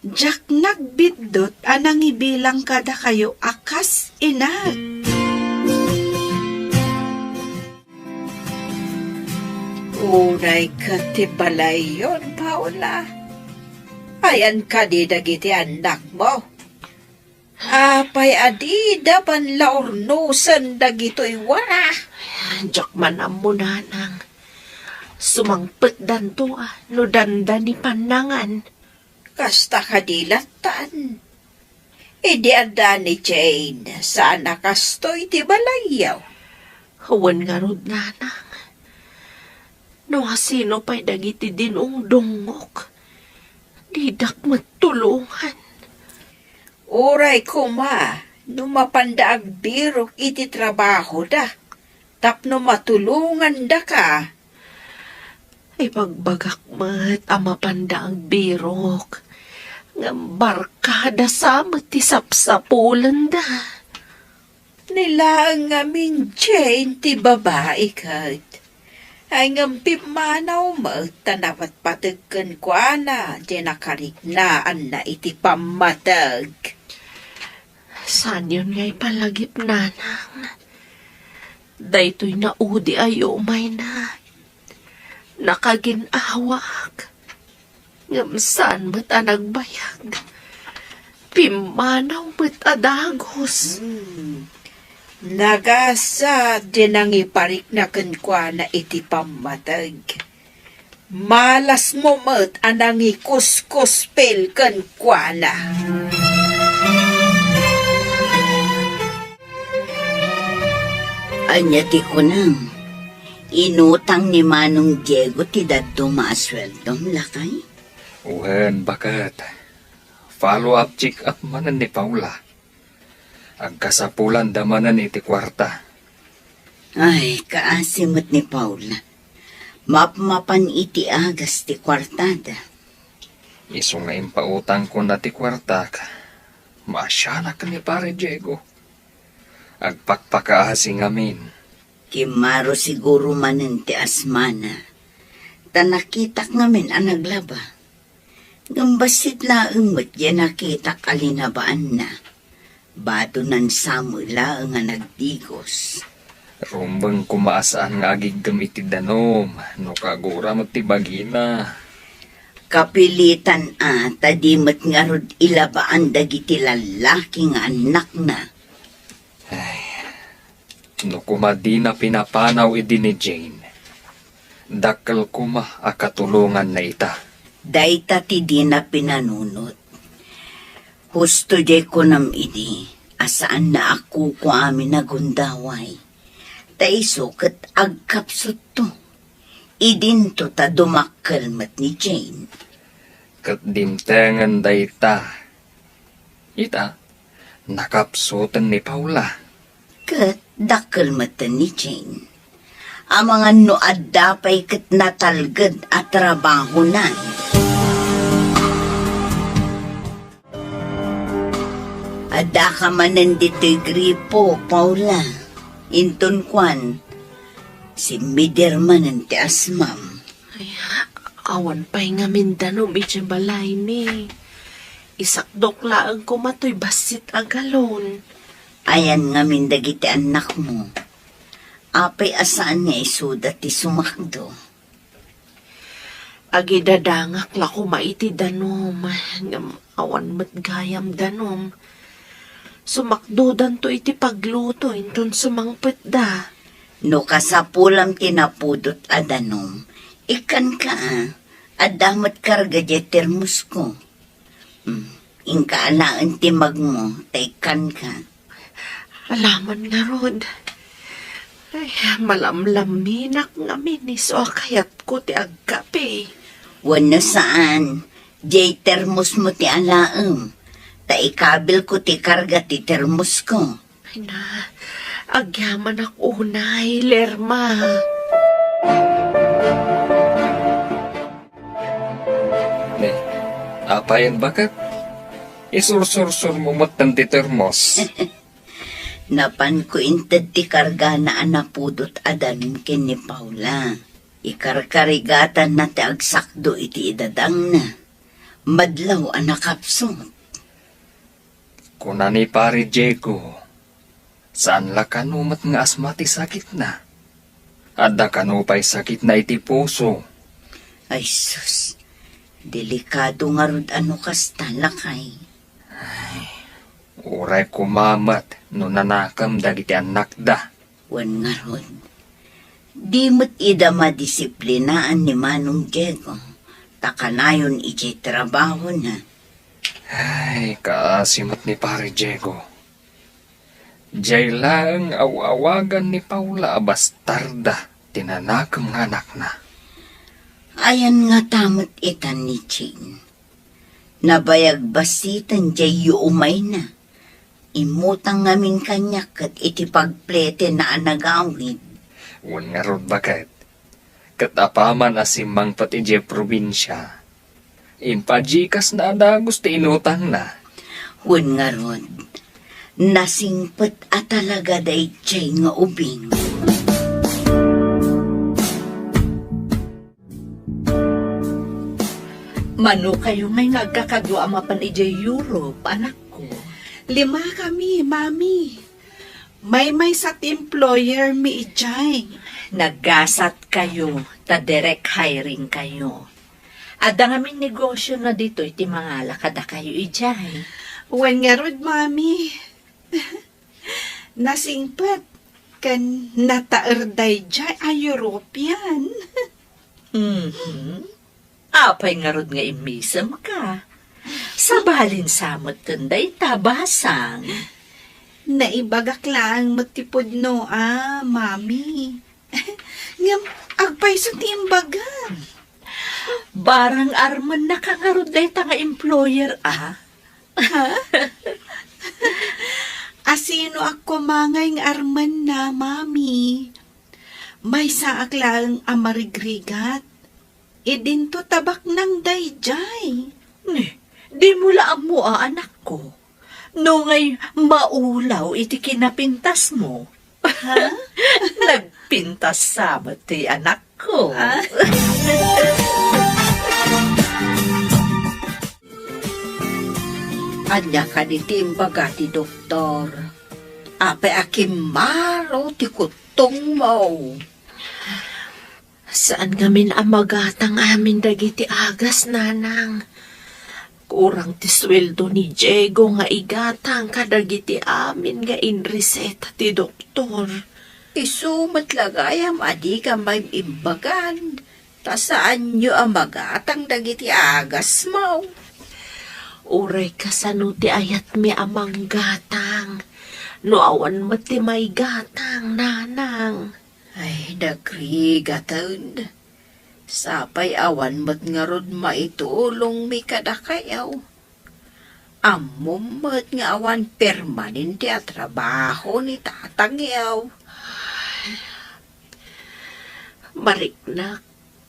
S11: Jack nagbidot anang ibilang kada kayo akas inag. Uray ka ti balay yun, Paula. Ayan ka di dagiti anak mo. Apay adi daban laornusan dagito'y wara.
S13: Diyak man ang munanang. Sumangpet danto no danda ni panangan.
S11: Kasta kadilatan. Idi anda ni Jane, sana kastoy ti balayaw.
S13: Hawan nga rod nanang. No sino pa'y dagiti dinong dungok. Didak matulungan.
S11: Uray kuma, no mapanda birok iti trabaho da. Tapno matulungan da ka.
S13: Ay pagbagak mat ang mapanda ang birok. Ng barkada sa matisapsapulan da.
S11: Nila ang aming Jane ti babae kat. Ay ngampip manaw mo, tanapat patagkan kwa na, di nakariknaan na iti pamatag.
S13: Saan yun nga'y palagip nanang? Daytoy na udi ay umay na. Nakaginawak. Ngamsaan mo't anagbayag. Pimanaw mo't adagos.
S11: Nagasa din ang iparik na kankwa na iti pamatag. Malas mo mo't anang ikuskuspel kankwa na.
S12: Anya ti ko nang, inutang ni Manong Diego ti dadto maasweldom lakay.
S8: Wen, bakat. Follow-up check-up manan ni Paula. Ang kasapulan damanan iti kwarta.
S12: Ay, kaasimot ni Paula. Mapmapan iti agas ti kwartada.
S8: Iso nga impautang ko na ti kwarta ka. Maasyanak ni pare Diego. Agpakpakaasing amin.
S12: Kimaro siguro manin ti asmana. Tanakitak ngamin ang naglaba. Gambasit laeng mo't yan nakitak alinabaan na. Bato nan samula nga nagdigos.
S8: Rumbang kumaasaan nga agigam iti danom. No kagura mo ti bagina.
S12: Kapilitan tadimat nga rod ilabaan dagiti lalaki nga anak na.
S8: No kumadi na pinapanaw idi ni Jane. Dakal kuma akatulungan na ita.
S12: Dayta ti di na pinanunot. Husto di ko nam idi, asaan na ako ko amin nagundaway. Taiso kat agkapsot to. Idin to ta dumakalmat ni Jane.
S8: Kat dimtengan dayta. Ita, nakapsutan ni Paula.
S12: Kat dakalmatan ni Jane. Ang mga noad dapay kat natalgad at trabaho na. Ada ka manan dito'y gripo, Paula. Inton kwan, si Miderman ang ti asmam.
S13: Ay, awan pa'y nga Mindanao, medyo balay ni. Isakdok laang kumatoy basit agalon.
S12: Ayan nga mindagiti anak mo. Apay asaan nga isuda ti sumakdo.
S13: Agi dadangak la kumaiti danom. Ngam awan mat gayam danom. Sumakdudan to iti pagluto inton sumangpet da.
S12: No kasapulam tinapudot adanom, ikan ka adamat karga di termos ko. Inka alaan timag mo, taikan ka.
S13: Alaman nga rod. Ay, malamlaminak nga minis o kayat ko ti agkape.
S12: Wano saan, di termos mo ti alaam. Ikabil ko ti karga ti termos ko.
S13: Ay na, agyaman ako unay, Lerma.
S8: Apayan bakat? Isursur-sur mo matan ti termos.
S12: Napan ko intad ti karga na anapudot adamin ken ni Paula. Ikarkarigatan na ti agsakdo iti idadang na. Madlaw anakapsot.
S8: Kuna ni pare Diego, saan la kanumat nga asmati sakit na? Adda kanupay sakit na iti puso.
S12: Ay sus, delikado nga rod ano kasta lakay.
S8: Uray kumamat no nanakam dagiti anak da.
S12: Wan nga rod. Di mo't ida madisiplinaan ni Manong Diego. Takanayon iti trabaho na.
S8: Ay, kaasimot ni Pare Diego. Diyay lang awawagan ni Paula bastarda, tinanakam nga anak na.
S12: Ayan nga tamot itan ni Chin. Nabayag basitan diyay umay na. Imutang ngamin kanya kat iti pagplete na anagawid.
S8: Wan nga rod bakit? Katapaman asimang pati diyay probinsya. Impajikas na adagos ti inutang na.
S12: Wan nga rod. Nasingpet at talaga day chay nga ubing.
S10: Mano kayo may nagkakadwa mapan ije Europe, anak ko.
S13: 5 kami, mami. May sa employer mi ijay.
S10: Naggasat kayo, ta direct hiring kayo. Ada ngamin negosyo na dito, iti mga lakada kayo ijay.
S13: Wan nga rod, mami. Nasingpat kan nataerday jay a European.
S10: Apay nga rod nga imisam ka. Sabalin samot tunday tabasang.
S13: Naibagak lang matipod no, mami. Ngam, agpay sa timbagan.
S10: Barang arman nakangarod day ta nga employer,
S13: Asino ako mangay ng arman na, mami. May saak lang amarigrigat. Idinto tabak ng dayjay.
S10: Di mula mo, anak ko. No ngay maulaw iti kinapintas mo.
S13: Ha?
S10: Nagpintas sabat ti anak ko.
S14: Anya ka di timbaga ti doktor. Ape akimaro ti kutong mo.
S13: Saan ngamin amagatang amin dagiti agas, nanang? Kurang ti sweldo ni Diego nga igatang kadagiti amin nga inreseta ti doktor.
S14: Isumat lagayam adi ka may imbagan. Ta saan nyo ang magatang dagiti agas mo?
S13: Uray kasano ti ayat mi amang gatang. No awan mati may gatang, nanang.
S14: Ay, dagri gatan. Sapay awan mat nga rod maitulong mi kadakayaw. Amom mat nga awan permanente at trabaho ni tatangyaw.
S13: Mariknak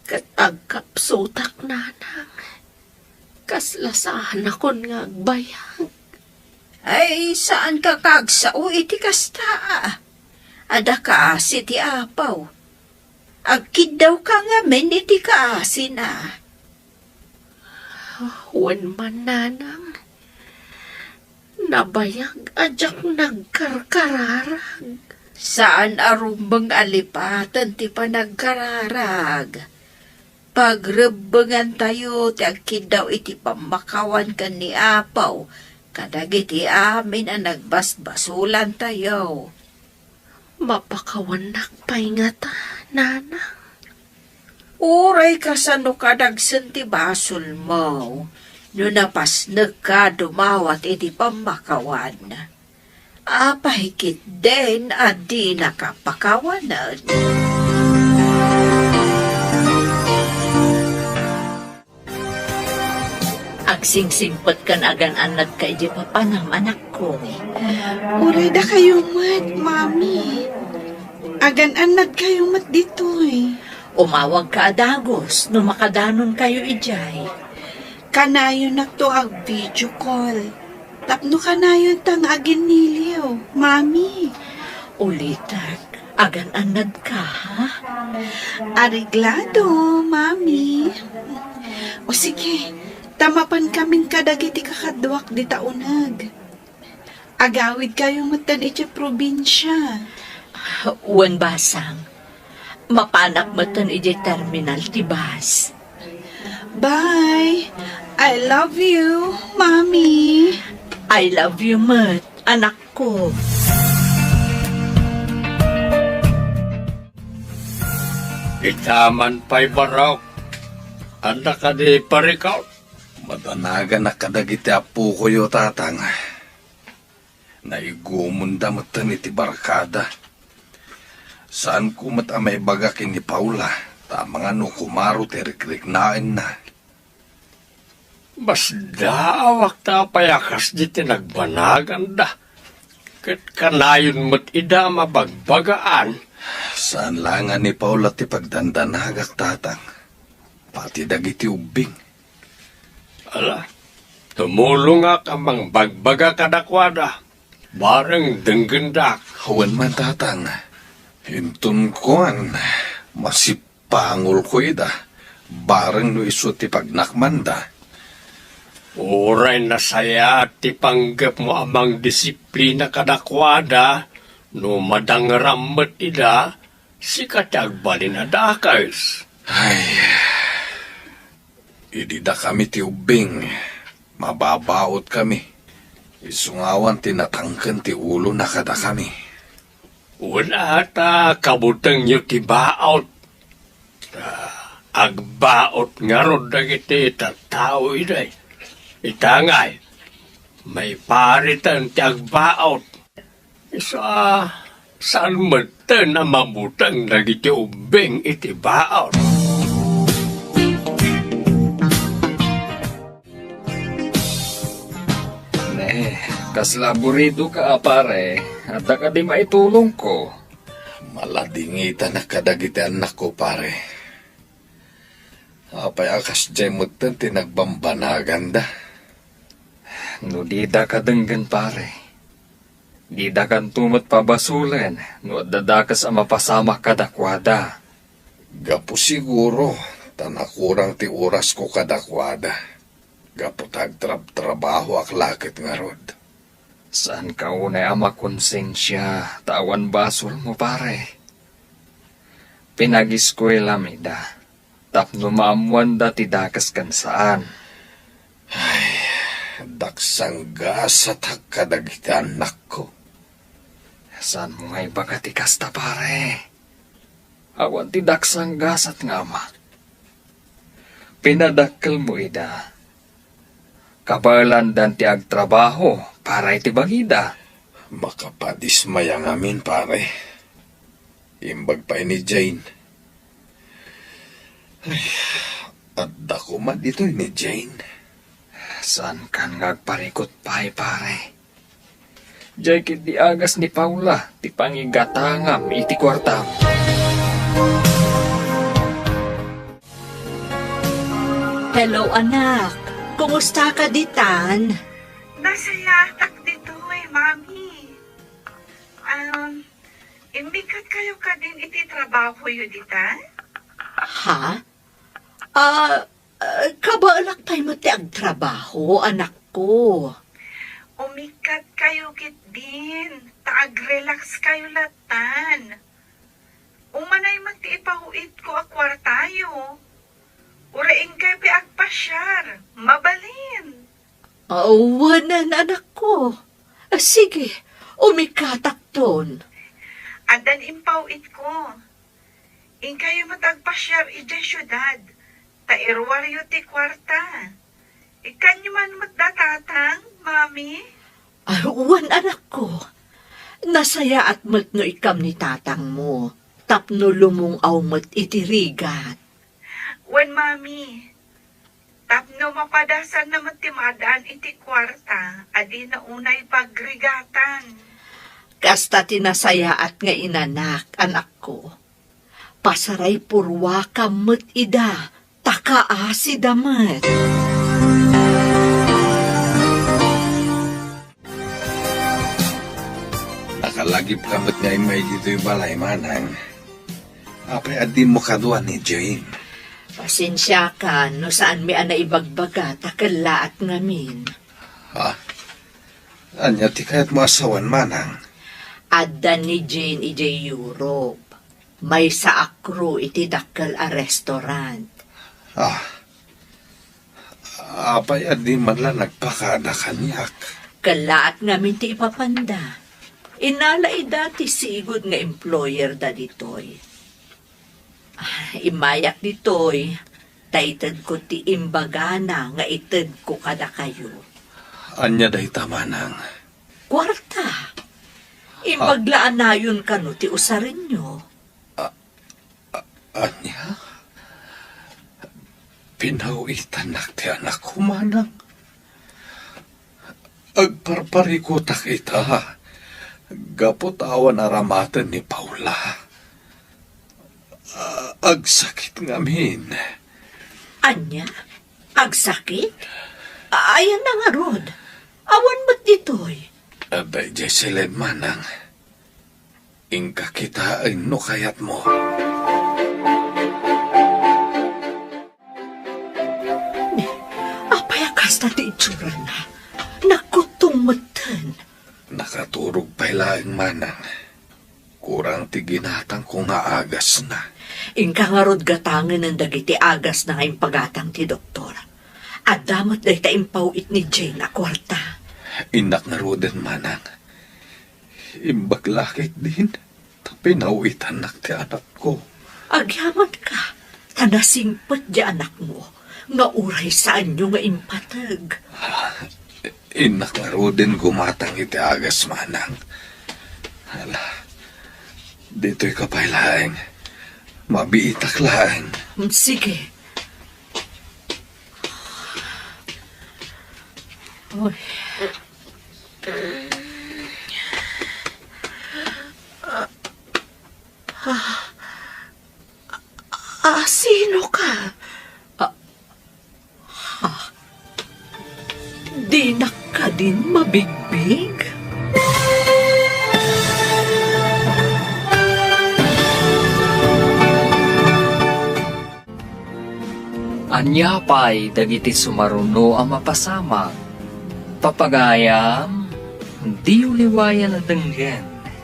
S13: kat agkapsutak, nanang. Kaslasahan akon nga agbayag.
S14: Ay, saan ka kagsao iti kasta? Ada kaasi ti apaw. Agkid daw ka nga men iti kaasi na.
S13: Wan man, nanang. Nabayag ajak nagkarkararag.
S14: Saan arumbang alipatan ti panagkararag? Pagrebengan tayo, ti agkid daw iti pamakawan ka ni apaw. Kadagiti amin ang nagbasbasulan tayo.
S13: Mapakawanak paingata, nanang.
S14: Uray ka sa no kadagsan ti basol mo. No napasnag ka dumawat iti pamakawan. Apahikit din at di nakapakawanan.
S10: Agsingsingpot kan agan anad ka iti papanam, anak ko.
S13: Uray da kayo mat, mami. Agan-anad kayo mat dito eh.
S10: Umawag ka adagos, no makadanon kayo ijay.
S13: Kanayo na to ag video call. Tapno kanayo tang agin niliw, mami.
S10: Ulitan, agan anad ka, ha?
S13: Ariglado, mami. O sige, tamapan kaming kadagiti kakadwak di taunag. Agawid kayo matan iti probinsya.
S10: Uwan basang, Mapanak mo ton ije terminal ti bus.
S14: Bye! I love you, Mommy!
S10: I love you, Mat, anak ko.
S1: Itaman pa'y barok. Anda ka di parikaw.
S9: Madanaga na kadagiti apo ko yo, tatang. Naigumunda matan iti barkada. Saan ko matamay bagakin ni Paula? Tamang ano kumaro terikrik nain na.
S1: Mas daawak ta payakas di tinagbanagan da. Kat kanayon mo't ida mabagbagaan.
S9: Saan langan ni Paula ti pagdandanagak, tatang? Pati dagiti ubing.
S1: Ala, tumulong nga kamang bagbaga kadakwada. Bareng denggendak.
S9: Hawan man, tatang. Hintun koan, masipangol ko ida. Bareng no iso ti pagnakmanda.
S1: Uray na saya ti panggap mo amang disiplina kadakwada. No madangrammet ida, si katagbalin na dakais.
S9: Ay, idida kami ti ubing. Mababaot kami. Isungawan tinatangken ti ulo na kada kami.
S1: Wala ta kabutang nyo ti baot. Agbaot nga ron dagiti tatao iday. Itangay, may paritan ti agbaot. Saan matan na mamutang dagiti ubing iti baot.
S8: Kaslaburido ka, pare. At ka di maitulong ko.
S9: Maladingita na kadagiti anak ko, pare. Apay akas jay mutan tinagbambanagan da.
S8: No di da ka denggan, pare. Di da kan tumot pabasulen. No dadakas ang mapasama kadakwada.
S9: Gapo siguro, tanakurang ti oras ko kadakwada. Gapo tagtrabaho ak lakit nga rod.
S8: Saan ka unay ama konsensya, tawan basol mo, pare? Pinag-eskwela mi da, tapno maamuan da ti dakas kan saan.
S9: Ay, daksang gasat hakadagiti anak ko.
S8: Saan mo ngay baga ti kasta, pare? Awan ti daksang gasat nga ama. Pinadakkel mo ida. Kabalan dan ti agtrabaho para iti bagida.
S9: Makapadismaya ngamin, pare. Imbag pa ni Jane. Ay, at dako man dito ni Jane.
S8: Saan kan ngagparikot pa, pare? Diyay kit di agas ni Paula, ti pangigatangam iti kwartam.
S10: Hello, anak. Kumusta ka ditan?
S3: Nasaya tak dito Mami. Imbikat kayo ka din iti trabaho yun dita?
S10: Ha? Kabalak tayo mo ti agtrabaho, anak ko.
S3: Umikat kayo kit din. Taag-relax kayo latan. Umanay man ti ipahuit ko akwartayo. Uraing kayo pi agpasyar. Mabalin.
S10: Wanan, anak ko. Sige, umikatak ton.
S3: Adan impawit ko. In kayo matagpasyar ija syudad. Tairwaryo ti kwarta. Ikanyo man matdatatang, Mami?
S10: Wan, anak ko. Nasaya at mat no ikam ni tatang mo. Tapno lumungaw mat itirigat.
S3: Wan, Mami. Tapno mapadasan na matimadaan iti kwarta. Adi na unay pagrigatan.
S10: Kasta tinasaya at nga inanak, anak ko. Pasaray purwa ka mat ida. Takaasi damat.
S9: Nakalagip kamot nga may dito yung balay, manang. Apay adi mo kadwa ni Jane.
S10: Pasensya ka, no saan mi ana ibagbaga, takala at ngamin.
S9: Ha? Anya ti kayat mo asawan, manang?
S10: Adda ni Jane ije Europe.
S14: May sa akro iti dakkel a restaurant.
S9: Apay adi man lang nagpakada kanyak.
S14: Kalaat ngamin ti ipapanda. Inalay dati sigod nga employer da ditoy. Imayak ditoy, taited ko ti imbagana nga ited ko kada kayo.
S9: Anya day tamanang.
S14: Kwarta. Imbaglaan na yun kano ti usarin nyo.
S9: Anya? Pinawitan ti anak ko manang. Agparparikutak ita. Gapotawan aramatan ni Paula. Agsakit ngamin.
S14: Anya? Agsakit? Ayan na nga, Rod. Awan mo't ditoy.
S9: Abay, Jesselyn manang. Ingka kita ay nukayat mo.
S14: Apayakas na ti itsura na. Nakutumutan.
S9: Nakaturog pa'y laing manang. Kurang ti ginatang ko nga agas na.
S14: Ingka nga rod gatangan ng dagiti agas na ngayong pagatang ti doktor. At damat day taimpawit ni Jane na kwarta.
S9: Inak nga roden manang. Imbaglakit din. Pinawitan nak ti anak ko.
S14: Agyaman ka. Tanasingpot di anak mo. Nga uray saan nyo nga impatag.
S9: Inak nga roden gumatang iti agas manang. Hala. Dito'y kapaylaeng. Mabiitak laeng.
S14: Sige. Oy. Sino ka? Di na ka din mabigbig?
S8: Anya pa'y dagiti sumaruno ang mapasama. Papagayam, di uliwayan na denggen.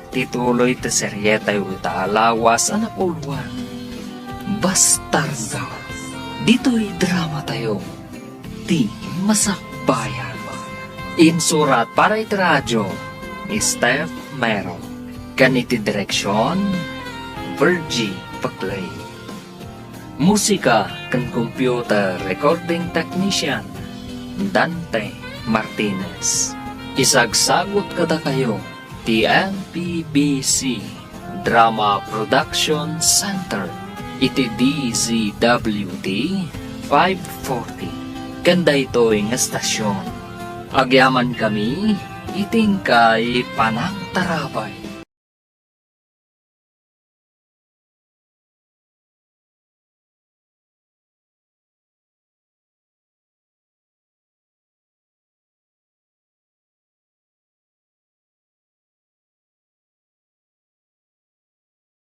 S8: Tituloy ta seryeta yu taalawas ang napuluan. Bastarda. Dito'y drama tayo. Di masakbayan. Insurat para iti radyo ni Steph Mero. Ganiti direksyon, Virgie Paclay. Musika kan computer recording technician, Dante Martinez. Isagsagot kada kayo, TNPBC Drama Production Center. Iti DZWD 540. Ganda ito'y nga stasyon. Agyaman kami, iting kay Panang Tarabay.